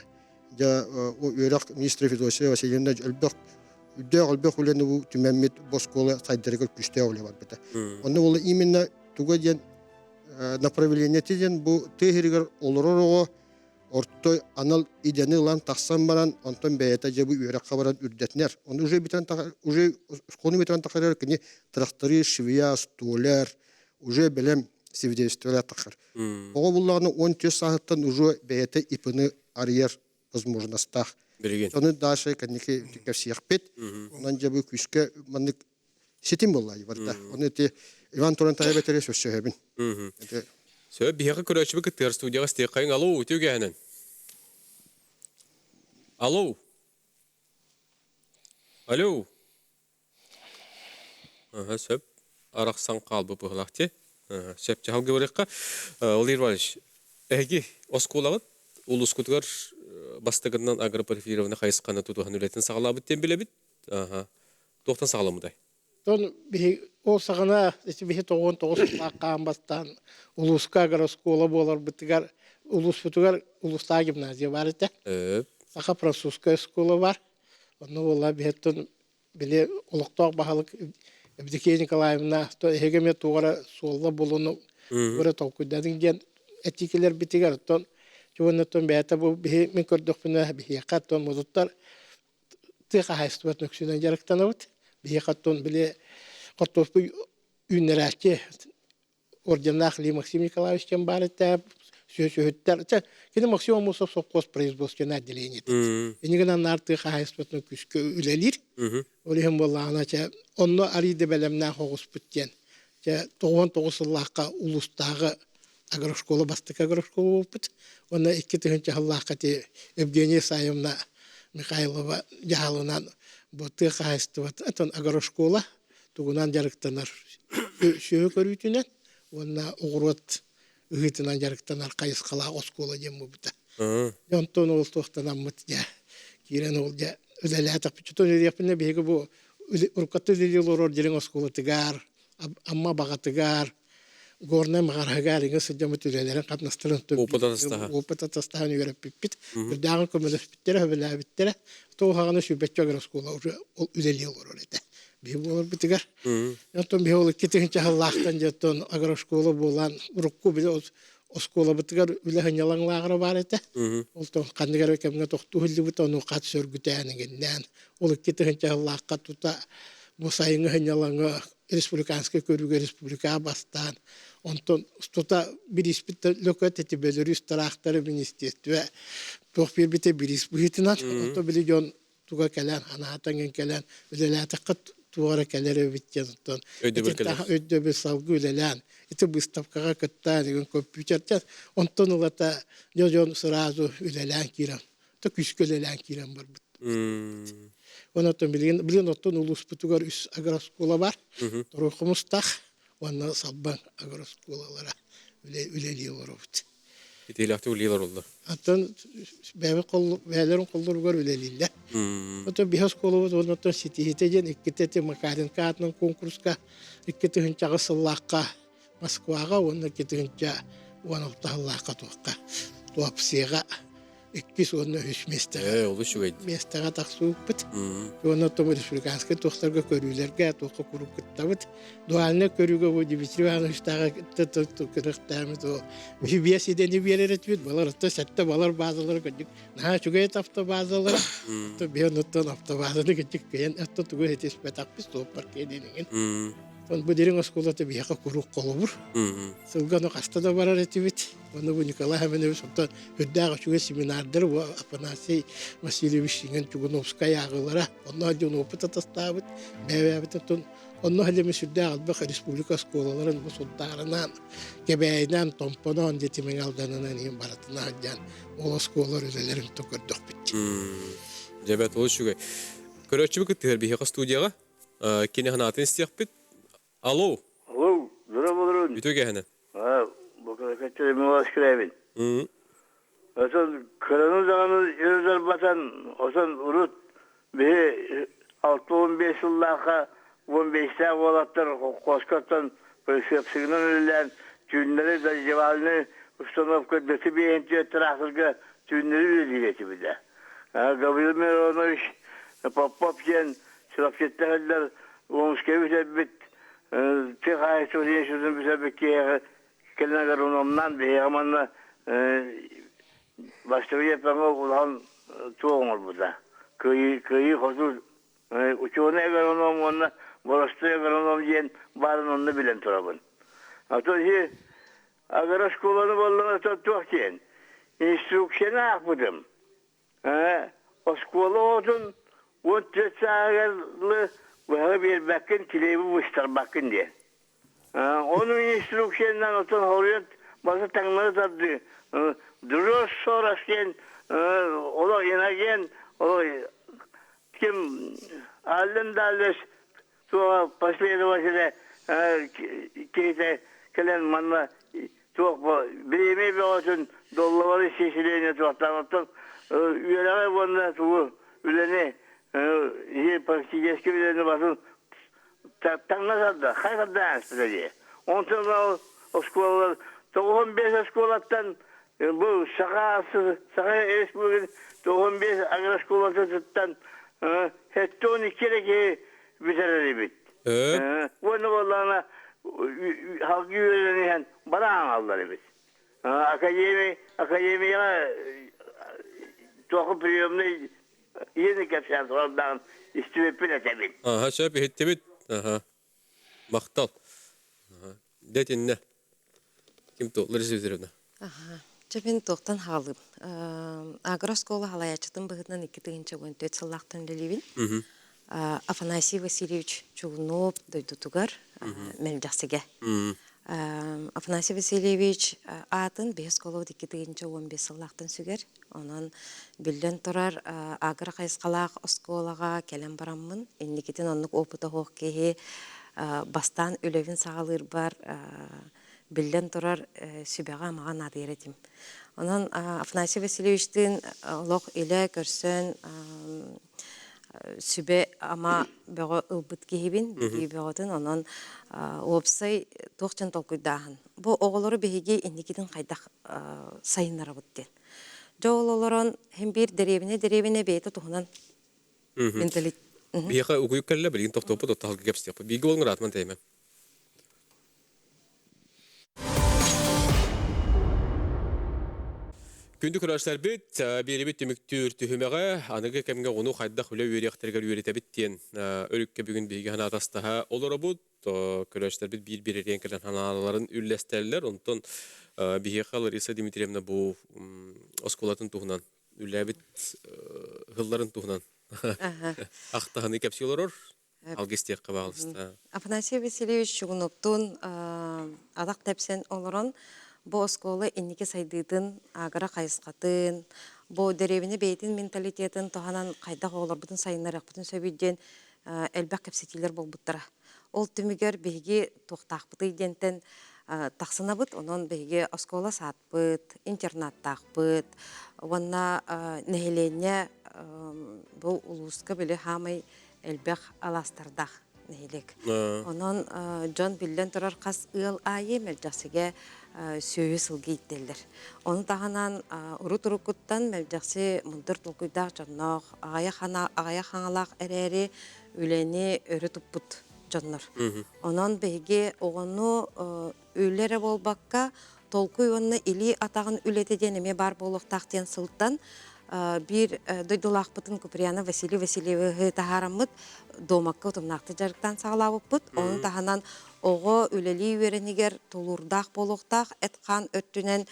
я Юрак министр Федосия Васильевна Өлбөк үлені бұл түмәммет босколы сайдырығыр күште олы бар біті. Оны ол именно туға ден направление теден бұл тегірігер олырыр ортой анал идені ұлан тақсан баран, онтан бәйета же бұл үйраққа баран үрдетінер. Оны уже школы бітіран тақырыр кіне тракторы, швия, столер, уже білем свидетельстволер тақыр. Оға бұллағыны 10 сағыттан уже бәйета ипіні арьер возможностях. Оны дашы кәнеке всех пет, онан же бұл күшке маннык сетим боллай барда. Оны те Иван Туран тайбетере сөз сөйбін. Сөйб бияқы көрәчі бұл күттер студияға стеқайын. Алло, өтеуге әнін. Алло. Алло. Сөйб арақсан қалбы бұғылақты. Сөйб жағалғы бұрыққа. Олар барыш. Әге, осколағыт, ұлыс күтігер бастығынан агропарифированы қайысқаны тұтуған үлетін сағалабыттен біле біт. Тоқтан сағаламыдай. Ол сағана, бихи 99 лаққан бастан улуска агроскола болар бітігер, улус бүтігер улуста гимназия бар еті. Сақа французская школа бар. Оны ола бихеттен біле ұлықтақ бағалық Евдокия Николаевна, егеме туғара солла болуны көрі толкудадың ген әтекелер бітігер. Чуыннаттан бәйті бұл мен көрдік бұны бейқаттан мұзыттар тыға хайстуат нүксінен жарықтан ауыт. Бейқаттан біле Қортовпы үйнерәтке орденақ Ли Максим Николаевичтен бар етіп, сөйттер. Кені Максим Амусов совхоз производственное отделение. Енігінен артық хайстуатны күшкі үлелер. Олығын болағына, онны арийді бәлемнен хоғыз бүттен. 99 лаққа улыстағы агрошкола, бастық агрошкола опыт. Оны 2-тігінші лаққа Евгения Саевна Михайлова жағалынан бұты хайстуат. Әтін агрошкола. Тугунан жарықтанар сөйі көрүйтінен, онна оғырот үгітінен жарықтанар қайысқала оскола дем бұбыта. Jonton ол тоқтанан мұт жа, керен ол жа, үләлі атақ бүчітон өрепіне бейгі бұл ұрқатты үлелер ордерін оскола тігар, амма баға тігар, горна мағарғар, еңі сыджамыт үлелерін қатнастырын опыт атастағын үйеріп біппіт, үрдағын көмелес біттері, өбілі біттері, тоғағаны шүбетчі агар оскола ол үлелер ореті. Бі болар бітігер. Янтон бі олы кетігінші халлақтан жеттон агрошкола болан ұрыққу біле оскола бітігер үлі хынялаңлағыры бар еті. Олтон қандығар өкеміне тоқты хүлді бұта оны қат сөргітәнігіннен. Олы кетігінші халлаққа тұта бұсайыңы хынялаңы республиканскай көрігі республика бастан. Онтон тұта бір іспітті лөкөт еті бөліріс тарақтары министерстве тоқ бір біте бір іспітінан. Онтон білі жон туға кәлән, анатаңын кәлән, үлеләтіққыт туғара кәлері біттен. Өйді бір салғы үлелән. Еті бұстапқаға күттән, егін компьютертен. Онтон ұлата жон сыразу үлелән керем. Күшкі үлелән керем бар бұд. Онтон білген оттон ұлыс бұтығар үс агроскола бар. Торықымыстақ, оны салбан агросколалара үлелі олар бұд. Итилахты үлелер олды. Аттан бәлерін қолдырғар үлелілі. Оттан бихас қолы бұд, онаттан сетихетеден иккететі Макаренко атынан конкурсқа, иккеті хынчағы сыллаққа Москваға, оны кеті хынча уаналықтағылаққа туаққа, туапсыға, иккис оны үш местаға. Олы шүгейді. Местаға тақсы өкпіт. Онаттан республиканскай тоқтарға көрілерге, тоққа құрып күттабыт. Дуалына көрігі бұл Дмитрий Иванович тағы күріқтәміз ол. Бес едені берер етбейді. Балар ұтты сәтті балар базалары көндік. Наға шүгейт автобазалары. Бен ұттан автобазаны көндік көйен. Әтті түгі етес бәтақпіз тоқпар кейденеген. Бұл дерің осколаты бияқа құруқ қолы бұр. Сылғаны қаста да барар етібет. Оны бұл Николай Хаменович оттан өддағы шүге семинардыр. Апанасий Васильевич сенген Чугуновскай ағылара. Оны жон опыт атастабыт. Бәбәбіт оттан. Оны әлемі сүрді ағылбақ республика сколаларын бұл сұлтарынан, кебәйінен, томпонан, жетімен алданынан ең баратына әден ол сколалар өзелерін төкірдік бітті. Жабәт олы шүгей. Көрәтші бүкіт тәрбейеға студияға. Кені ғанатын істеяқ бет. Алло. Алло, дұра болырын. Үтөге әні. Бұқыда кәттері мен олас кірәбін. Осан көріну зағаны ерізер басан, осан ұрыт бе 6-15 жыллаққа 15-те олаттар қосқаттан пресепсігінен өлілен Tünleri de civarını ustanofka desi bir entüye taraflıca tünleri üretiyeti bir de. Gabriel Mironovic, Popopyen, Şilafçetlerler, Omskevi sebit, tek ayet olayın sözün bir sebit ki kendine garonumdan bir yamanla başlığı yapanı olan çoğun olur burada. Kıyı hosur uçuğuna garonom onunla borostuya garonom diyen barın onu bilen turabın. Atoşi agara şkolanı bollana tuttukken instruksiyonu akbudım. O skola olsun o tütsağırlı ve bir bakın kilebi vıştar bakın diye. Onun instruksiyonundan otun horiyat bazı tanımları tadı. Duruyor sonrasken ola inagen ola kim alın dalış tuğa başlaydı başına keyte kelen manla tuğa birimi bir olsun dollaları şişireyine tuğattan üyelere bundan tuğu üleni praktikeski üleni basın tanımlar tadı hayırdan size ondan sonra o skolalar 95 skolattan bu Sakarya Respublika'nın 95 agro skolatından hatta 12 kere bitirir bit. Bunu vallahi halkı öğrenen bana aldılar biz. Akademiye toku priyomunu yeni kapsam oradan istüvepin etebil. Aha şöyle bir hittebit. Aha. Maktal. Aha. Detinne. Kim topları sözlerine. Aha. Çepin toqtan halım. Agroskola halayachытын быһытынан 2-4 сыллахтан лелибин. Афанасий Васильевич Чулнов дойдутугар мелдясыге. Афанасий Васильевич атын бесколов 2-15 сыллахтан сүгер. Онан билден турар агра кайскалак осколага келен бараммын. Энникитин оннук опыта хоқ кеһи бастан үлевин сагалыр бар. Билден турар сүбәгә маған адыйретим. Онан Афанасий Васильевичтин лох иле көрсөн сүбе ама бәгә ылбыт кehibin бәгәтен онан опсай тоқчан толкуйдаһын. Бу оголору беһиге инникидин кайдак сайыннары бутты. Жололорон hem bir derevine бейте тухунан менталит. Бияка угуй келле билин топтопу тотталгы кепстеп. Биги болгон ратман тейме. Күнді күрәштер бит, бері бит түміктүр түхімеға, анығы кәмге оны қайдақ үлі өректергер үйреті біттен өрікке бүгін бейге хана атастаға олары бұд, күрәштер бит бір-біререн кәлін ханаларын үлләстерлер, онтон бейге қалыр Иса Дмитриевна бұл осколатын тұғынан, үллә бит ғылларын тұғынан. Ақтағаны кәпсі олар ор, алгестек қабағылысты. Афанасий Васильевич Чугуновтун адақ тәпсен оларын бу осколы инники сайдыдын, агара кайыскатын, бу деревини бейтин менталитетін тоғанан қайдақ олар бұтын сайынарық бұтын сөбейден әлбәк кәпсетилер бол бұттыра. Ол түмігер бейге тоқтақ бұты идентен тақсына бұт, онын бейге оскола сат бұт, интернаттақ бұт, онна нәхелене бұл улуска білі хамай әлбәк аластардақ нәхелек. Онын Джон Биллен тұрар қас ұл айы мәлжасыге сөйі сылғы иттелдер. Оны тағанан ұры-тұрықыттан мәлжақсы мұндыр тұлқыдақ жаннақ, ағая қаңалақ әрәрі үләне өрі тұппыт жаннар. Онын бәйге оғыны үйлері болбаққа толқы онны или атағын үлетеден еме бар болық тақтен сылттан bir doydulaq butun Kupriyana Vasiliy Vasilyevi taharamıt domaqqa utumnaqtı jarıqtan sağlabıpıt. Onun tahanan oğu üleli vereniger tulurdaq boluqtaq etqan öttünen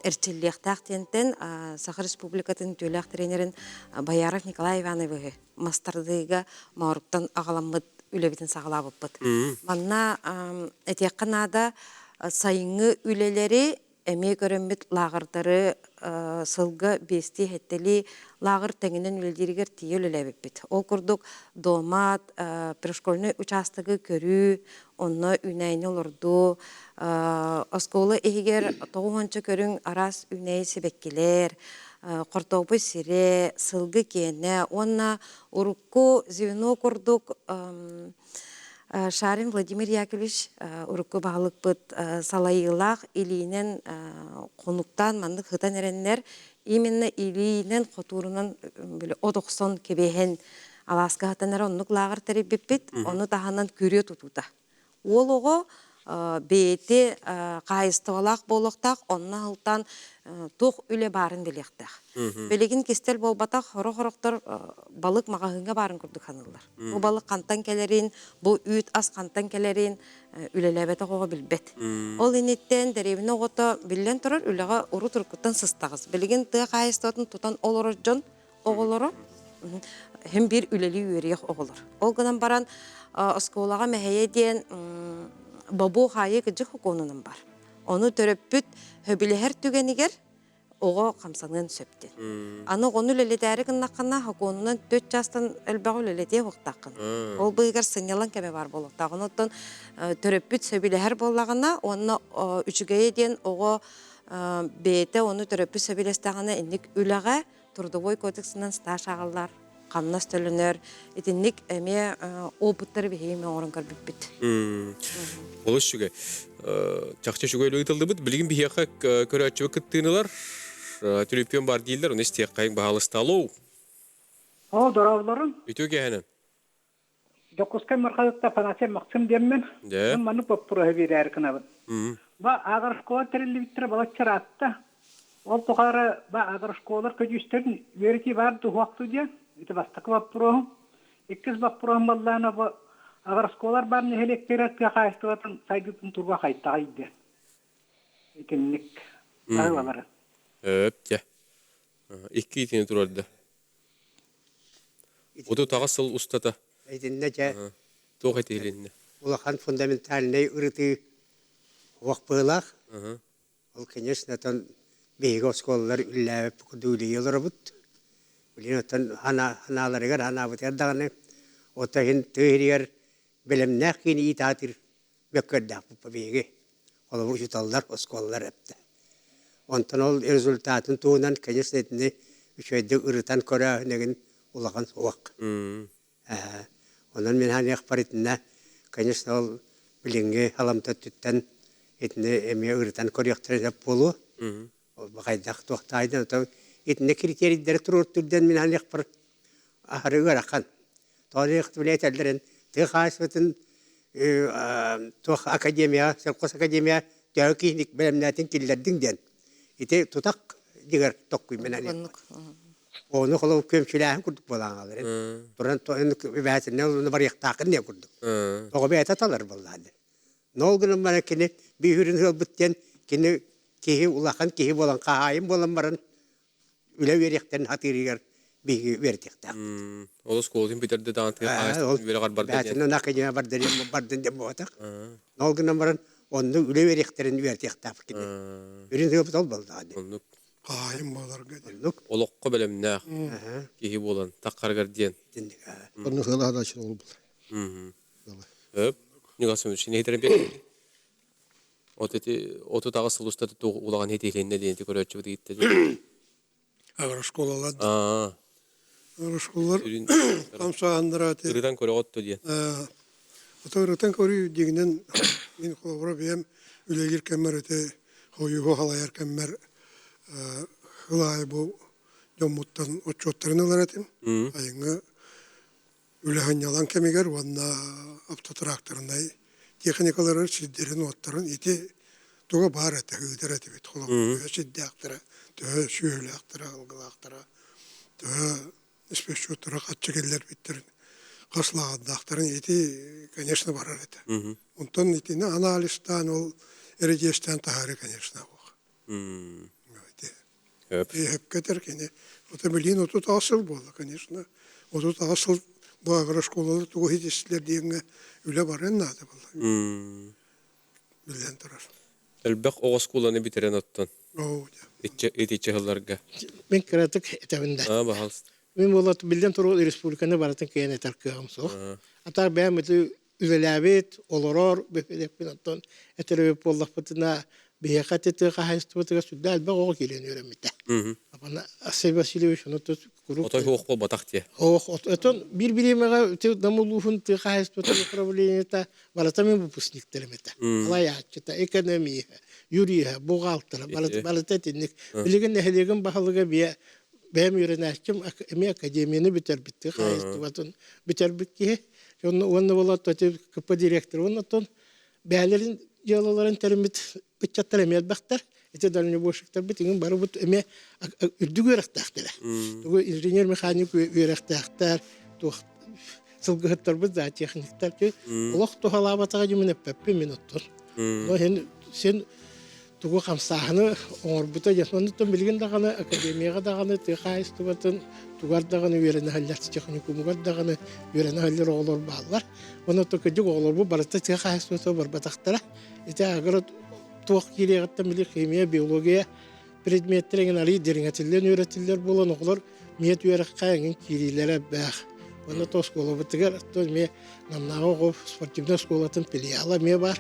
erçilliqtaq tenten Sakar Respublikatın tölaq trenerin Bayarov Nikolay Ivanovi mastardыга mağruptan ağalamıt ülebitin sağlabıpıt. Manna etiyaqanada sayıngı üleleri Эме көрөмбит лагырдары сылга бести хеттели лагыр теңинен үлдиригер тиел үлебит. Ол курдук домат, пришкольный участогы көрүү, онно үнәйне лорду, осколы эгер тоғонча көрүң арас үнәй себеккелер, кортобу сире, сылгы кене, онна урукку звено курдук Шарин Владимир Яковлевич урукку бағылықпыт салайылақ илинен қонуктан мандық хытан эреннер именно илинен хотурунан одоқсон кебехен аласка хытанар оннук лагар теребиппит, оны таханан көрө тутута. Ол оғы бейті қайыстывалақ болықтақ, онна хылтан тоқ үле барын білектақ. Белегін кестел болбатақ, хорох-хорохтар балық мағағынға барын күрдік ханылар. Бұл балық қантан келерін, бұл үйт ас қантан келерін үлелебеті қоға білбет. Ол инеттен дәребіні оғыта білен тұрар, үлеға ұру тұрқыттан сыстағыз. Белегін тұға қайыстыватын тұтан олыры жон оғылары, hem bir üleli üyeriyek oğulur. Ol gınan baran oskolağa meheye diyen babu hayı gıcık hukununun var. Onu töröpüt höbili her tügeniger oğa kamsanın söptün. Anı onu lelideri gınnakına hukununun 4 jastan elbağı lelediye huktaqın. Ol bıygar sınyalan keme var boluqtağın. Ondan töröpüt höbili her bollağına onu üçügeye diyen oğa beyte onu töröpüt höbili estağına indik üleğe Трудовой кодексынан стаж ағалар, қамнас төлінер, етінік әме опыттар бейме орын көрбіп біт. Олыс жүге. Чақча жүге өлі ұйтылды бұд, білген бейеқа көрі әтчігі күттігінілер, түріппен бар дейлер, оны істек қайын бағалысты алу. О, дұрауыларын. Үйту кәйінен? Жоқысқан марқадықта панасен мақсым деммен. Маны бұппұры өбейді әркінабын. Ба ағыр школа тәрелі біттірі балатчар атты. Ол тұқары ба ағыр школалар көдюстерін вереті барды уақты ден. Ити бастықы баппұрығым. Еккіз баппұрығым балланы ба ағыр школалар барын электеретке қайыстығатын сайдытын тұрға қайттағайды. Екенлік ағылалары. Өпте. Екі етіне тұрарды. Оды тағасыл ұстата. Айтынна жа Тоқ етейлінне. улахан фундаментальный ырыты уақпылақ. Ол, конечно, тон бейгі осколалар үлләвіп күдулі елыр бұд. Білін отын ханаларығар, ханабыт ердағаны. Отағын түйірігер білімнәқ кені итатыр бөккөрдәқ бұппа бейгі. Ол бұл жұталдар осколалар әпті. Онтан ол результатын туынан, конечно, етіне үшөйді ырытан көрәғінеген улахан уақ. Онан мен ханы ақпаритінна, конечно, ол білінге халамта түттен етіне әме ырытан көріқтірі болу. Ол бағайдақ тоқтайды. Етіне критерийдері тұрыр түрден мен ханы ақпар ахыры ғарақан. Тоғы еқті білет әлдерін тұқ асыбытын тұқ академия, сәлқос академия тәу кейінік білімнәтін келдердің ден. Ете тұтақ дегер тоққой мен ханы. Onu kolu kömçüleğin kurduk bolanğaların. Duran toyun bäsine onu var yaqtaqın ne kurduk. Oğa bäta talar bolladı. Nolgunun bana kini bir hürün hılbıtten kini kehi ulaqan kehi bolan qaayım bolan baran üle verikten hatiriger bir vertikta. Ola skolun bitirdi dağıntı ağaçtın böyle gar bardı. Bäsine nakıcına bardın dem boğatak. Nolgunun baran onu üle verikterin vertikta kini. Hürün hılbıt bolladı. Qayım bolar gede. Oloqqa bilemnaq. Kehi bolan taqargar diyen. Onu hıla da için oldu. Öp. Nigasım için heterim bek. Otu tağısıl ustadı ulağan heteyleyinde deyinti görötçü gitti. Ağır şkolalar. Aa. Ağır şkolalar. Kamsa andıratı. Irıdan köre ottu diyen. Otoğrıtan körü deginen min kulabura beyem ülegir kemer ete hoyuhu halayar kemer hılay bu jommuttan oçotlarını alaratım. Ayını ülehan yalan kemiger vanna avtotraktorunday teknikaları şidderin otların iti tuğa bar ete hıdır ete bit kulabura şidde aktıra tühe şöyle aktıra algıla aktıra tühe ispeş otura katçıgeller bittirin kaslağında aktarın iti конечно barar ete. Ondan itini analistan ol erejesten taharı конечно hep keterkene. Otomobilin otut asıl boldu, конечно. Otut asıl bu agro şkolalar tuğu hitişler diyenge öyle baren nadı boldu. Bilen taraf. Elbaq oğa skolany bitiren ottan. Oo. Etiçe hıllarga. Ben kiratık etevinde. Bahalst. Ben bolat bilden turu respublikanı baratın kene tarkıyorum so. Atar ben meti üzelabet oloror befedek binatton eterebe pollak patına бияқаты тыға хайстыбытыға сүдді әлбә оғы келен өремеді. Апана Асей Васильевич оны тұт күріп. Отой хоқ бол батақ те. Отон бір-бірімеға дамылуғын тыға хайстыбытыға управлениета балатамен выпускниктерімеді. Алаячыта, экономия, юрия, бухгалтера, балататинник. Білеген нәхелеген бағалыға бәм үйренәшкім әме академияны бітербітті хайстыбатын бітербітке. Оны болады КП директор. Оны бәлерін ялаларын тәрімет үтчаттар әмет бақтар. Эти дальнебойщиктар битingen бары бут эме үрдүг өрәктәхтәр. Тугы инженер механик өрәктәхтәр, тух сылгыттар бит да техниктар ки улак тухалабатага җимне пеппе минуттыр. Но сен тугы хамсахны оңор бута ясманны то билген даганы академияга даганы техайстыбатын тугар даганы верене халлар техникумга даганы верене халлар олор баллар. Оны то кыжык олор бу барта техайстыбаты бар батактара. Эти агыр туох кирегәттә милли химия, биология предметтерин али диреңәтилләр өйрәтилләр булган оглар мият үәрәккән кириләре бах. Оны то школа битгәр, то ме намнагы спортивный школатын филиалы ме бар.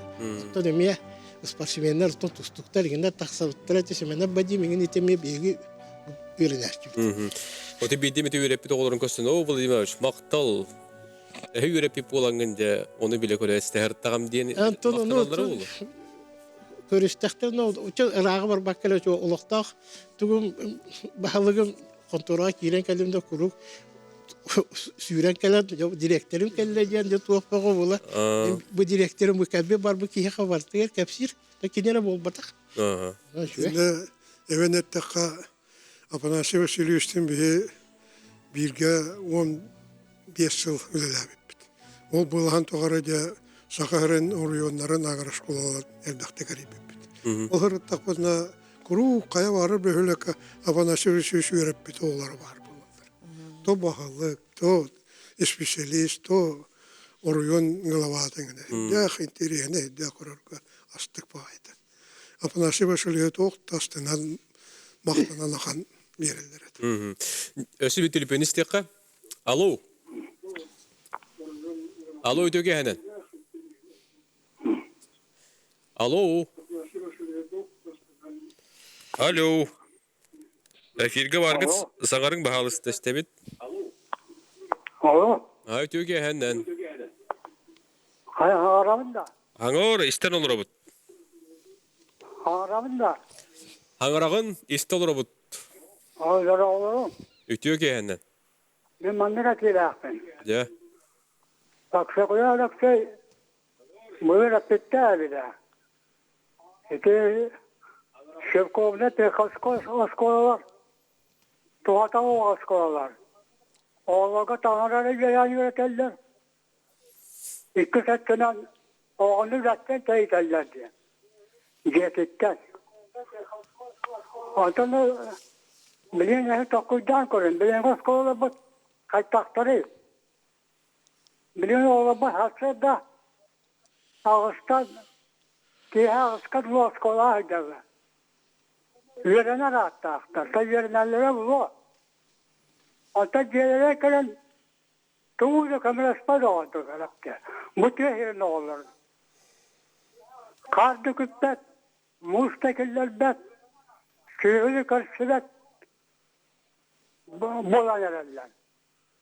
То ме спортсменнар то тустуктар генә тахсаттыра тесеменә бади миңен итеме беги үрәнәшкә. Оты бидеме төйрәп бит огларын көстен, о Владимирович, мактал. Өйрәп бит булганда оны биле күрәстәр тагам дигән. Көрістәқтер, ұрағы бар баққалы ұлықтақ, түгім бағалығым контораға кейрен кәлімді күрік, сүйрен кәлім, директорым кәлілеген де туақпағы бола. Бұл директорым бұл кәлбе бар, бұл кейі қабартығыр, кәпсір, кенері бол батақ. Әвенеттіққа Апанасий Васильевичтің бірге 15 жыл үлеләбіп. Ол бұлған тоғары де Сахарин орионнарын агар школалар элдакты карибит. Олар тақпазна куру кая барыр бөхөлөк Апанасий Васильевич үйрәппит олар бар булалар. То бахалык, то специалист, то орион главатыңны. Дах интересне, да корорга астык байты. Апанасий Васильевич тоқтастынан мақтанан ахан берилдер. Өсү бит телефонистекка. Алло. Алло, өтөге ханан. Алло. Алло. Эфирге баргыз, саңарың бахалысты істебет. Алло. Өтөге ханан. Аңарамында. Аңар, истен олыр бұд. Аңарамында. Аңарағын, истен олыр бұд. Ağzara olurum. Ötüyor hemen. Ben mandıra kilahpen. Ya. Baksa koyarak şey, böyle bitti abi de. İşte Şevkov'da tek askolalar. Tuhata o askolalar. Oğlağa tanrıları gelen yönetirler. İki setten oğlu zaten teyzeler diye. Ceketten. Ondan bilen ne takıdan koyun. Bilen askolalar bak kaytakları. Bilen oğlu bak hasreda. Ağustan ki ağustan bu askola gidiyor. Yerine rahat aktar. Ta yerinelere bu. Ata gelene kadar tuğla kamerası da oldu karakter. Bu tehir ne olur? Kardı kütbet, mustakiller bet, köyülü karşıbet, bolan yerler.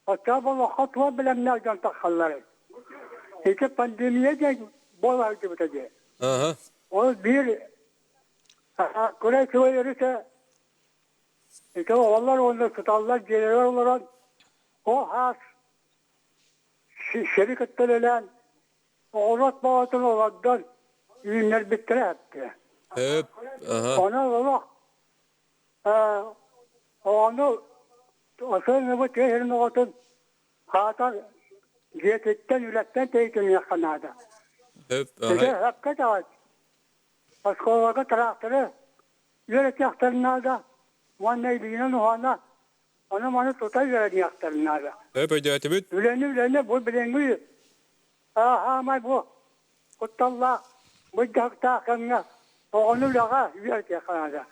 Hatta bu hatva bilemlerden takhalları. İki pandemiye de bolan gibi dedi. Aha. O bir Kore söylerse işte onlar onu tutarlar, gelirler olarak o has şirketler olan oğlat bağıtın olandan ürünler bittire etti. Hep. Aha. Ona olarak onu asıl bu tehirin oğlatın hatar cihetten üretten teyitini yakınlarda. Hep. İşte Aha. hakikaten Askolaga traktörü yönet yaktarınlarda vannayliğine nuhana onu tutar yönet yaktarınlarda. Hep ödeyatibit. Üleni bu bilengi ama bu kuttallah bu dakta kanına onu laga yönet yaktarınlarda.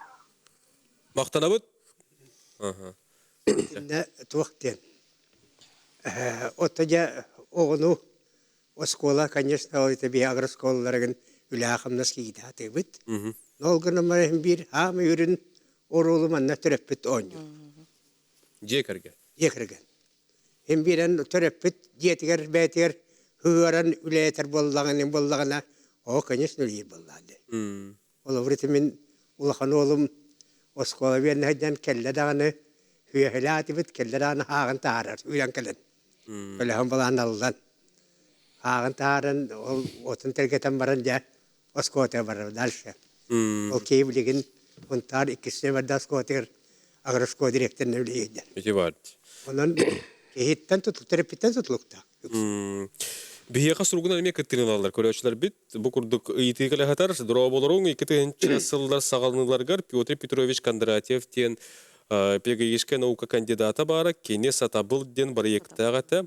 Maktanabıt. Aha. Ne tuhten. Otaja onu o skola, конечно, это би агросколларыгын үләхымнас кийдә тибит. Nolgana marayım bir hamı ürün orulu manna törepit onyu. Jekerge. Yekirgen. Hem biren törepit jetiger betiger hıvaran ületer bollağına o kanyes nülüyü bolladı. Ola vritimin ulakan oğlum oskola bir nehden kelle dağını hüyelati bit kelle dağını hağın tarar. Uyan kellen. Öyle ham balan aldan. Hağın taran otun tergeten barınca oskota barır dalşı. O keyifligin untar ikisine vardı oskotir agrosko direkten nülüyüydü. Peki var. Onun kehitten tutluk, terapitten tutlukta. Bihe kasuruguna emek ettirin alırlar. Koreoçlar bit. Bu kurduk itikale hatar. Drobolorun 2000 asıllar sağlanılar gar. Piotr Petrovich Kondratyev diyen pegayişke nauka kandidata bara. Kene satabıl den barayektağa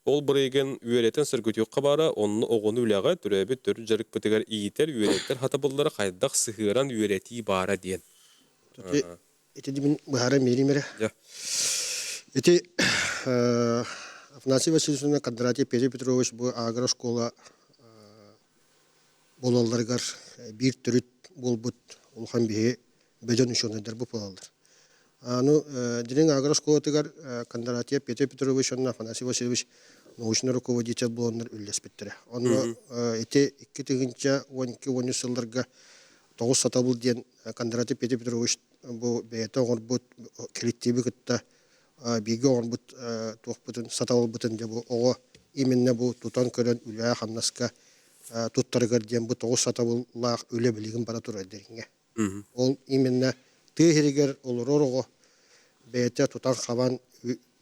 ol baraygen üyeleten sırgıtıyorqa bara. Onun oğunu ülağa türebi tür jarık pıtıgar iyiter üyeletler hatabıllara kaydaq sıhıran üyeleti bara diyen. Iti dimin bahara merimere. Ya. Ити Афанасий Васильевич Кондратьев Петр Петрович bu агроскола болаларгар bir төрүт болбут улхан бие бөдөн үшөндөр бу болалар. Ану дирен агросколатыгар Кондратьев Петр Петрович Афанасий Васильевич научный руководитель болоннар үллеспеттер. Оны эти 2012 жылдарга 9 сатабыл ден Кондратьев Петр Петрович бу бете горбут коллективы кытта биге орбут туохпутун сатабыл бутун деп ого именно бу тутан көрөн үлэ хамнаска туттаргар ден бу 9 сатабыллаах үлэ билигин бара тура деринге. Ол именно тыгеригер олорого бете тутан хабан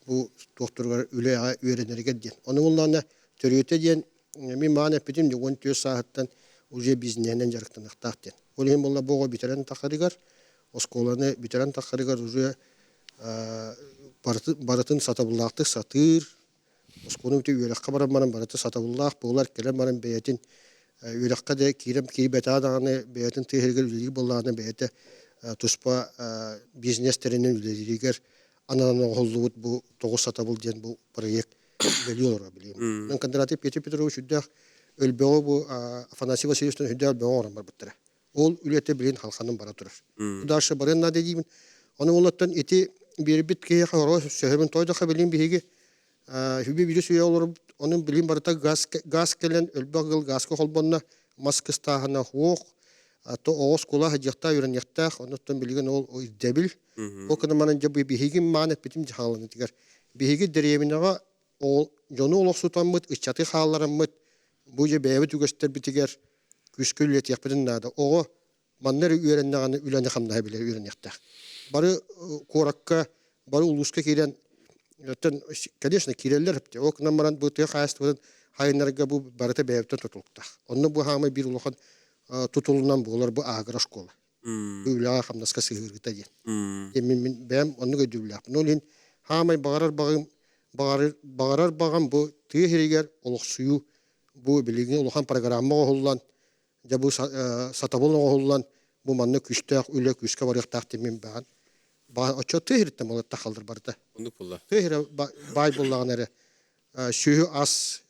бу туохтургар үлэ үйренерге ден. Оны уллана төрөтө ден мен мана петим де 10 сааттан уже бизненен жарыктанактак ден. Ол эми болла бого битерен такарыгар осколаны битерен такарыгар уже баратын сатабыллақты сатыр, осконы өте үйрекқа баран бараты сатабыллақ, болар келен баран бәйтін үйрекқа де кейбәті адағаны бәйтін түйергер үлелігі болағаны бәйті тұспа бизнестерінің үлелігер ананы ғолуыт бұл тоғыз сатабыл ден бұл проект бәлі оларға білеймін. Мен Кондратьев Петр Петрович үддәқ өлбеғі бұл Афанасий Васильевичтің үддәқ өлбеғі оран бар бұттыры. Ол үлеті білейін халқанын бара тұрыр. Ұдашы барынна деймін. Оны олаттан еті bir bit ki xoro şehrin toyda xabilin bihigi hübi virüs üye olur onun bilim barata gaz kelen ölbagıl gaz ko holbonna maskısta hana hoq to oğuz kula hacıqta yürün yaqta ondan bilgen ol debil o kadar manan jabu bihigi manet bitim jahalını digar bihigi dereminaga o jonu oluq sutanmıt içatı hallarımıt bu je beybi tügöster bitiger küsküllet yapıdın nada o manlar üyerennaganı ülene xamna bile üren yaqta Бары коракка, бары улуска кирен, конечно, киреллер хепте. Ок намаран бу тык хаяствын хайнарга бу барыта бәйбтен тутулукта. Онны бу хамы бир улухан тутулунан булар бу агроскола. Бу уляга хамнаска сыгыргыта ден. Мен бәм онны көдүләп. Нолин хамы багарар багам бу тыгырыгер улук сую бу билеген улухан программага холлан, жабу сатабылга холлан бу манны күчтәк үле күчкә барыктак мен бәгән. Очо тыгыртым ол тахалдыр барды. Ондук булла. Тыгыр бай буллаган эре. Шүйү ас,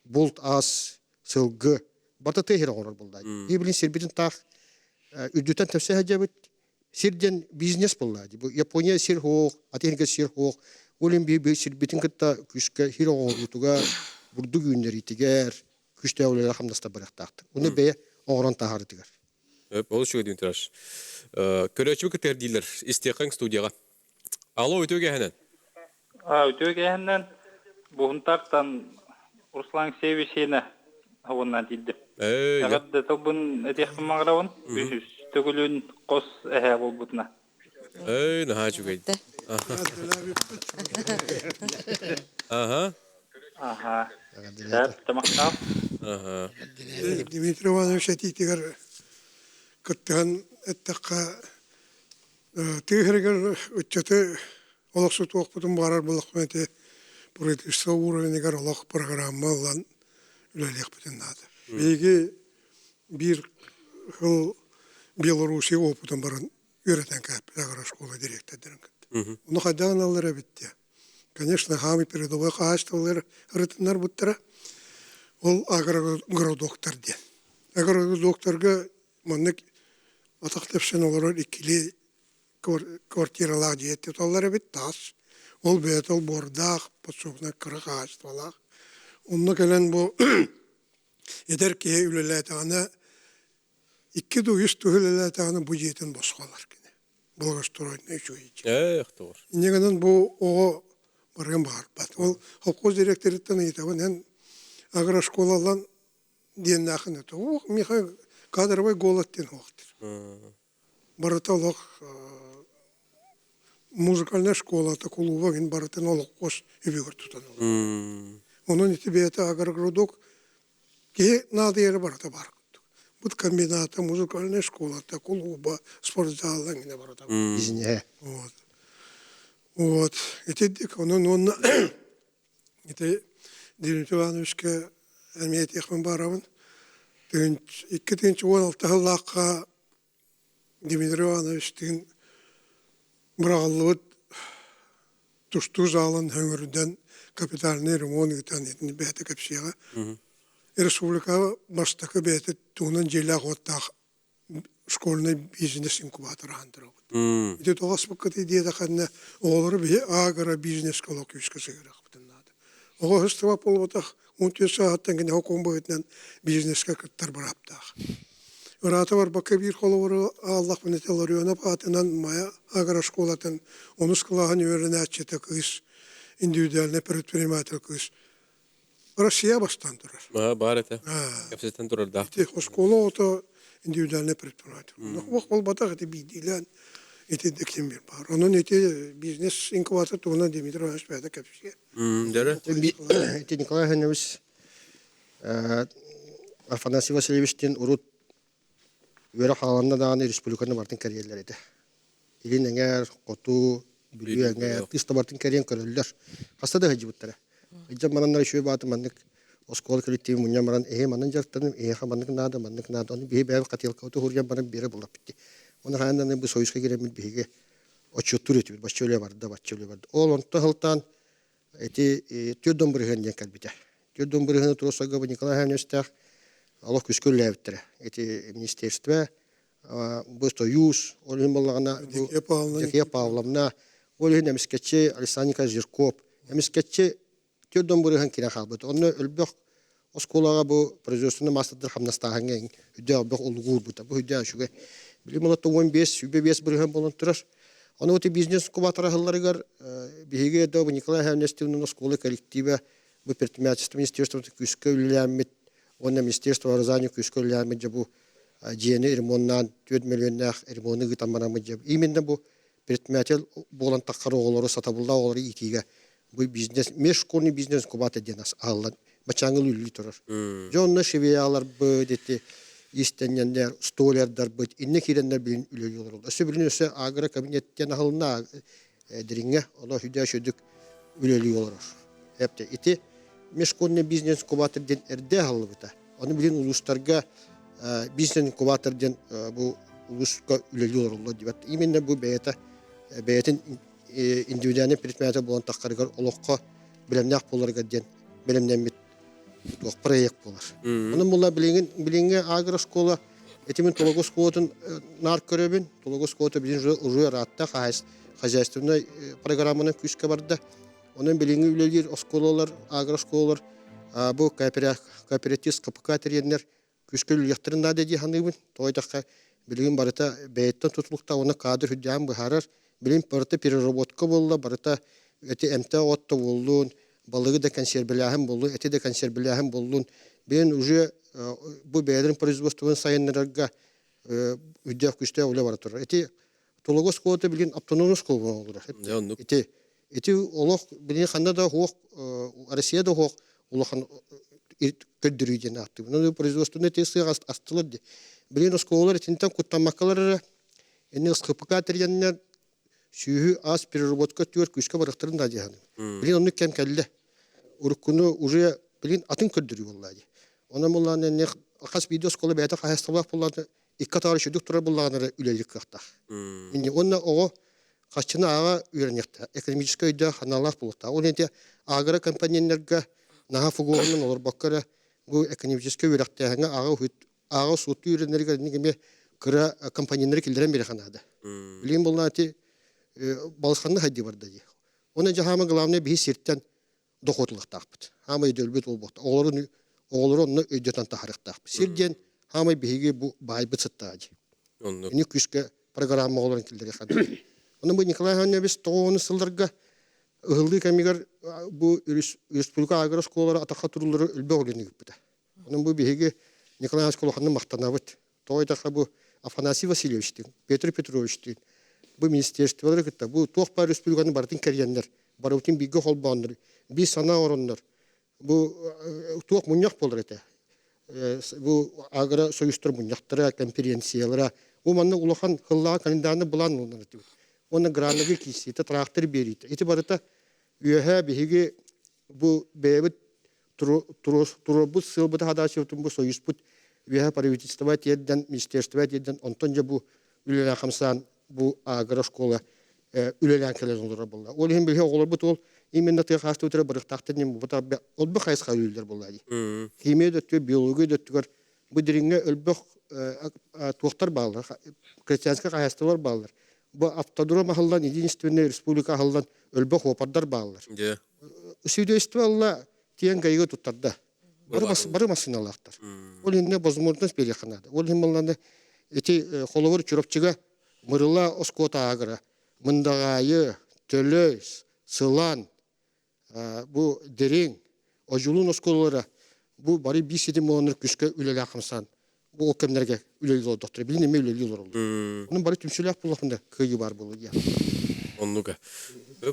булт ас, сылгы. Бата тыгыр горор булды. Библин сирбитин тах үдүтен тәфсиһ җабыт. Сирден бизнес булды. Бу Япония сир хок, атенге сир хок. Улин би сирбитин кытта күчкә хир огыртуга бурду күннәр итигәр. Күчтә улар хамдаста барыктак. Уны бе огран тахар тигәр. Ол шуга дин тураш. Көрөчү кетер дилер истеқаң студияга. Алло, өтөге ханан. Өтөге ханан бухунтактан Руслан Севичене хавыннан дилди. Ягадда тобун этехтин магравын, үз төгүлүн кос болбутна. Наха чугай. Ага. Тамактап. Дмитрий Иванович атитигер кыттан эттакка тыгыргар үчөтө олоксу тоокпутун барар булакмети правительство уровенигер олок программалан үлелekпитин нады. Беги бир хыл Белоруссия опытын баран үйрөтен капитагара школа директордерин кытты. Уну кайдан алыр битти. Конечно, хами передовой каашталар рытынар буттара. Ол агродоктор ден. Агродокторга маннык атақтапсан олар икили квартиралар жетті. Олар бит тас. Ол бет ол бордақ, посуғна қырық ағаштылақ. Онны кәлен бұл едер кей үлелетіғана 200 түгілелетіғана бұл жетін босқалар кені. Бұл ғыстыройны жүйейді. Doğru. Негенен бұл оғы барған бағар бат. Ол қолқоз директориттен етігін ән агрошколалан дейін ақын өті. Оқ, меха кадровой голодтен оқтыр. Барыта олық музыкальная школа, та клуба, ген барытын олық қос өбегір тұтан. Onun itibiyeti агрогрудок, ке надо ері барыта бар. Бұд комбината, музыкальная школа, та клуба, спортзалдан гене барыта бар. Изне. Вот. Етедік, onun ете Дмитрий Ивановичке әмет еқмен барабын. 2016 жылаққа Дмитрий Ивановичтің бірағылығы тұшту залын өңірден капитальный ремонт етен етін бәті көпсеға. Республика бастықы бәті туынан желі ағуаттақ школьный бизнес инкубатор андыры. Ете тоғас бұққыт идея қадына олары бе ағыра бизнес колокүйіскі сығырақ бұтынады. Оға ғыстыва болуатақ 10 сағаттан кені хокон бойытынан бизнеске кіттар бұраптақ. Өраты бар бақы бір қолы бұры Аллах мінетелер өңіп атынан мая ағыра школатын оныз қылаған өріне әтчеті күйіс, индивидуальный предприниматель күйіс. Россия бастан тұрар. Бар әті. Кәпсеттен тұрар да. Школа оты индивидуальный предприниматель. Ол батақ әті бейдейлен эти декембер бар. Onun эти бизнес инкубатор туына Дмитрий Иванович бәді кәпсеге. Дәрі? Эти Николай Иванович Афанасий Васильевичтен урут өре қаланна дағаны республиканы бартын карьерлер еді. Илин әңер, қоту, бүлі әңер, қиста бартын карьен көрілдер. Қастады ғаджи бұттары. Ғаджа мананлар үші баты мандық оскол коллективі мұнья маран манын жарттаным, ха мандық нады. Оны бейі бәйі қателка оты хұрген баран бері бұлап бітті. Оны қайындан бұл союзға керемін бейге отчеттур етіп, баччөлі барды. Ол онты ғылтан түрден бұрығын ден кәлбіті. Түрден бұрығыны тұрысыға бұл Николай Хәмнестәқ Аллах күскөлі әвіттірі. Министерство, бұл Союз, олығын болағына, Декия Павловна, олығын әміскетче Александр Зирков, әміскетче түрден бұрығын кере қалбыды. Оны өлбіқ осколаға бұл производственный мастырдыр қамнастағанға үдді өлбіқ олығуыр бұта. Бұл үдді әшуге. Білім олатты 15 бұрығын болын тұрар. Оны өте бизнес кубатара ғылларығар бейге өді Николай Хәмнестевнің осколы коллективі бұл предпринимательство министерство күскі үліләмет, оны министерство образования күскі үліләмет жабу жиені ремоннан 4 миллионнақ ремонны ғытамарамы жабу. Именно бұл предприниматель болан таққары олары сатабылда олары итиге бұл бизнес, межшкольный бизнес кубаты денас аллан, бачаңыл үлі тұрар. Жонны шевеялар бұдеті, истеннендер, столердар бұд, инне керендер білін үлі олар. Өсі білін өсі ағыра кабинеттен ағылына діріңе, ола хүдә шөдік үлі олар. Әпті, ити межшкольный бизнес кубатырден әрде ағылы бұта. Оны білін ұлыстарға бизнес кубатырден бұл ұлысқа үлі олар деп. Именно бұл бәйетін индивидуальный предприятие болан таққарығар олыққа білімнәқ боларға ден, білімнәмет проект болар. Оның бұлла білінге агрошкола, этимен Тологос школатын нар көребін, Тологос школаты білін ұжуы ратта хозяйственный программаны күшке барды. Оның білінге үлелер, осколалар, агрошколалар, бұл кооператив капыкатеренлер күшке үлектірін дады дейханығын. Тойдаққа білігін барыта бәйттен тұтылықта оны қадыр хүдден бұхарар. Білін барыта переработка болды, барыта өте әмті отты болуын, балығы да консервіляхын болуын, әте де консервіляхын болуын. Білін уже бұл бәйдерін производствоның сайынларға үддәк күшті олы бары тұрыр. Әте Тологос школаты білін автономный школа олыр. Әте олық білін қанда да хоқ, Россияда хоқ, олықхан көддірүйден ақты. Бұны производствоны тесіға астылыр. Білін школалар әтінтен құттамақалары, әне қыпықатеренлер сүйі аз переработка төр күшке барықтырын да дияны. Білін оны кәм кәлі. Урыққыны уже білін атын көрдірі олады. Ona mullağın ne kaç video skolu beyte kahestabak bulladı. İkkat ağrı şüdük turar bullağınları ülelik kıhtaq. Şimdi onunla o kaçını ağa ürenekte. Ekonomik köyde hanalar bulutta. O neydi ağıra kampanyalarga naha fuguğunun olur bakkara bu ekonomik köy ürekte. Ağa sutu ürenlerine gibi кыра компаниялар килдерен бере ханада. Билим болнати балысханны хайди бар ди. Оны жахама главный би сирттен дохотлык таппыт. Хамай дөлбөт болбот. Оғлорунны өйдөтөн тахарыктак. Сирден хамай биге бу байбыт сыттаажы. Ни күскө программа оларын килдере ханада. Оны бу Николай Ханнебис тоғыны сылдырга ылды камигар бу республика агросколары атака турулары үлбө олени гүппүтэ. Оның бу биге Николай Сколоханны мактанабыт. Тойдаха бу Афанасий Васильевичтин, Петр Петровичтин, бу министерстволары кытта, бу Тоқпа республиканы бартын кәргеннер, барутин биге холбаннар, би сана ороннар, бу Тоқ муньяк болар эте. Бу агро союзтар муньяктара, конференциялара, бу манны улахан хыллага календарны булан оннар эте. Оны гранныгы кисите трактор берит. Эти барыта үйәһә биге бу бебит турбут сылбыта хадашевтун бу союзбут үйәһә правительство тедден, министерство тедден, онтон же бу үлелән хамсан бу агрошкола үлелән келезонлары булла. Ол һәм биле оглар бут ол именно тә хасты үтә бырыктакты нем бу та ол бу хайска үлеләр булла ди. Химия дөттү, биология дөттүгәр бу диринге өлбөх туктар баллар, крестьянская хаястылар баллар. Бу автодром ахылдан единственный республика ахылдан өлбөх опардар баллар. Сөйдөстү алла тиен гайга туттарда. Бары машиналактар. Ол инде возможность бере ханада. Ол хималланы эти холовор чуропчуга мырыла оскота агра, мындагайы, төлөс, сылан, бу дерин, ожулун осколора, бу бары 5-7 миллионер күскө үлеле акымсан. Бу окемнерге үлеле доктор. Билин эме үлеле олду. Унун бары түмсүлөк булганда кыйы бар болу я. Оннуга.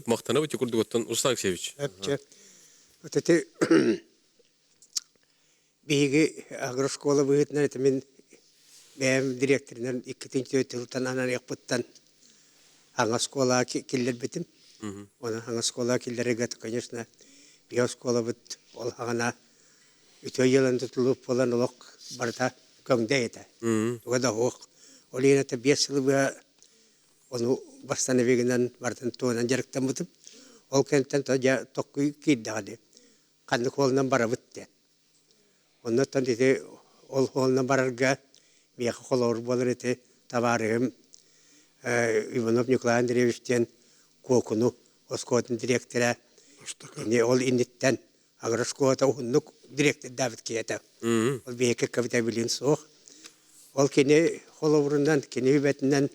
Мактанабы Текурдуготтон Руслан Алексеевич. Вот это биги агрошкола выгодна, это мен директорнан 2-нче тылтан анан якпыттан аңа школа киллер битим. Оны аңа школа киллерге, конечно, биошкола бит ол аңа үтө елен тутулуп болан олок барта көңдө эте. Тогда ок. Олин это 5 жыл onu bastana veginden vartan toğdan jarıktan butup ol kentten toja tokkuy kiddadı. Kandı kolundan bara bitti. Ondan dedi ol kolundan bararga bir kolor bolur ete tavarım Ivanov Nikolay Andreevich'ten kokunu oskotun direktöre ne ol inditten agroskota unnuk direktör David Kiyata. Ol bir kavita bilin soğuk. Ol kene kolorundan kene hübetinden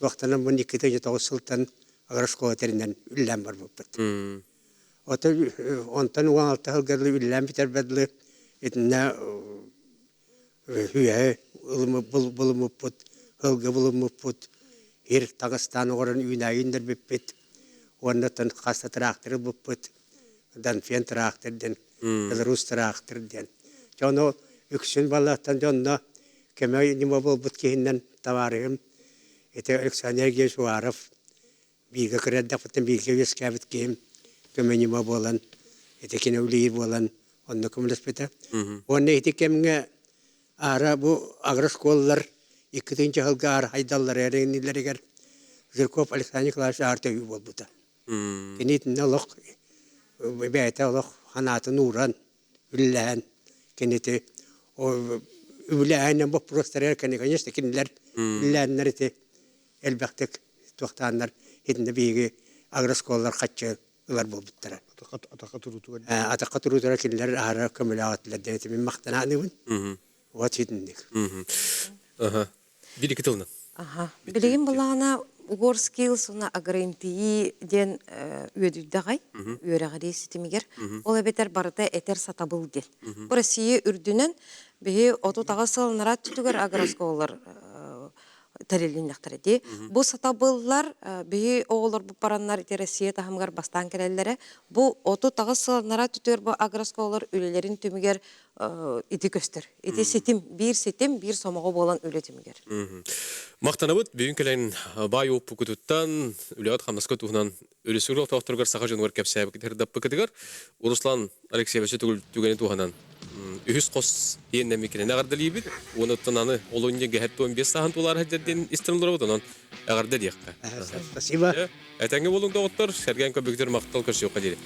Vaktanın bunu ikide tavsıltan agroskota terinden üllen var bu pet. Ota ondan o altı halgarlı üllen biter bedli etne hüye bulumu put halga bulumu put her Dağıstan oran ünayındır bir pet. Ondan kasta traktörü bu pet. Dan fen traktörden Belarus traktörden. Çoğunu yüksün balaktan canına kemer nima bol butkehinden tavarım. Это Александр Гешуаров, бига кредда потом бига вескавит кем, кеменима болан, это киновлир болан, он на комлеспета. Он эти кемге арабу агросколлар, иккетинче халгар хайдаллар эренилеригер, Зерков Александр Николаевич арты бол бута. Кенит налог, бейта лог ханаты нуран, үллән, кените үллән бу просторер кене, конечно, кинлер үлләннәр ите elbette tohtanlar hidinde bir agroskollar kaççılar buldular. Ataka turutura kinler ara kümülatlar deneti min maktananı bun. Vat hidindik. Aha. Bir iki tılına. Aha. Bileyim bulana Uğorskil sonra agrentiyi den üyedüddağay, üyereğari sistemiger. Ola beter barıda eter satabıl del. Burası ürdünün bir otu tağısılınlara tütüger agroskollar тарелиннахтар ди. Бу сатабыллар бии оолор бу параннар Россия тахамгар бастан келеллере. Бу оту тагысылнара түтөр бу агросколор үлелерин түмүгер ити көстөр. Ити сетим, бир сомого болан үле түмүгер. Мактанабыт бүгүн келен бай опу кутуттан үлөгат хамнаска туһунан үлесүрүл токтургар сага жонур кепсәбик тердап быкыдыгар. Руслан Алексеевич түгөнү туһанан үһүс кос ендә микене нагарды либит. Онуттан аны олонья гәһәт 15 саат доллар хәҗәдден истемләр булды. Агарды диякка. Спасибо. Әтәңге булың доктор, Сергей Көбектер мактал көчү кадире.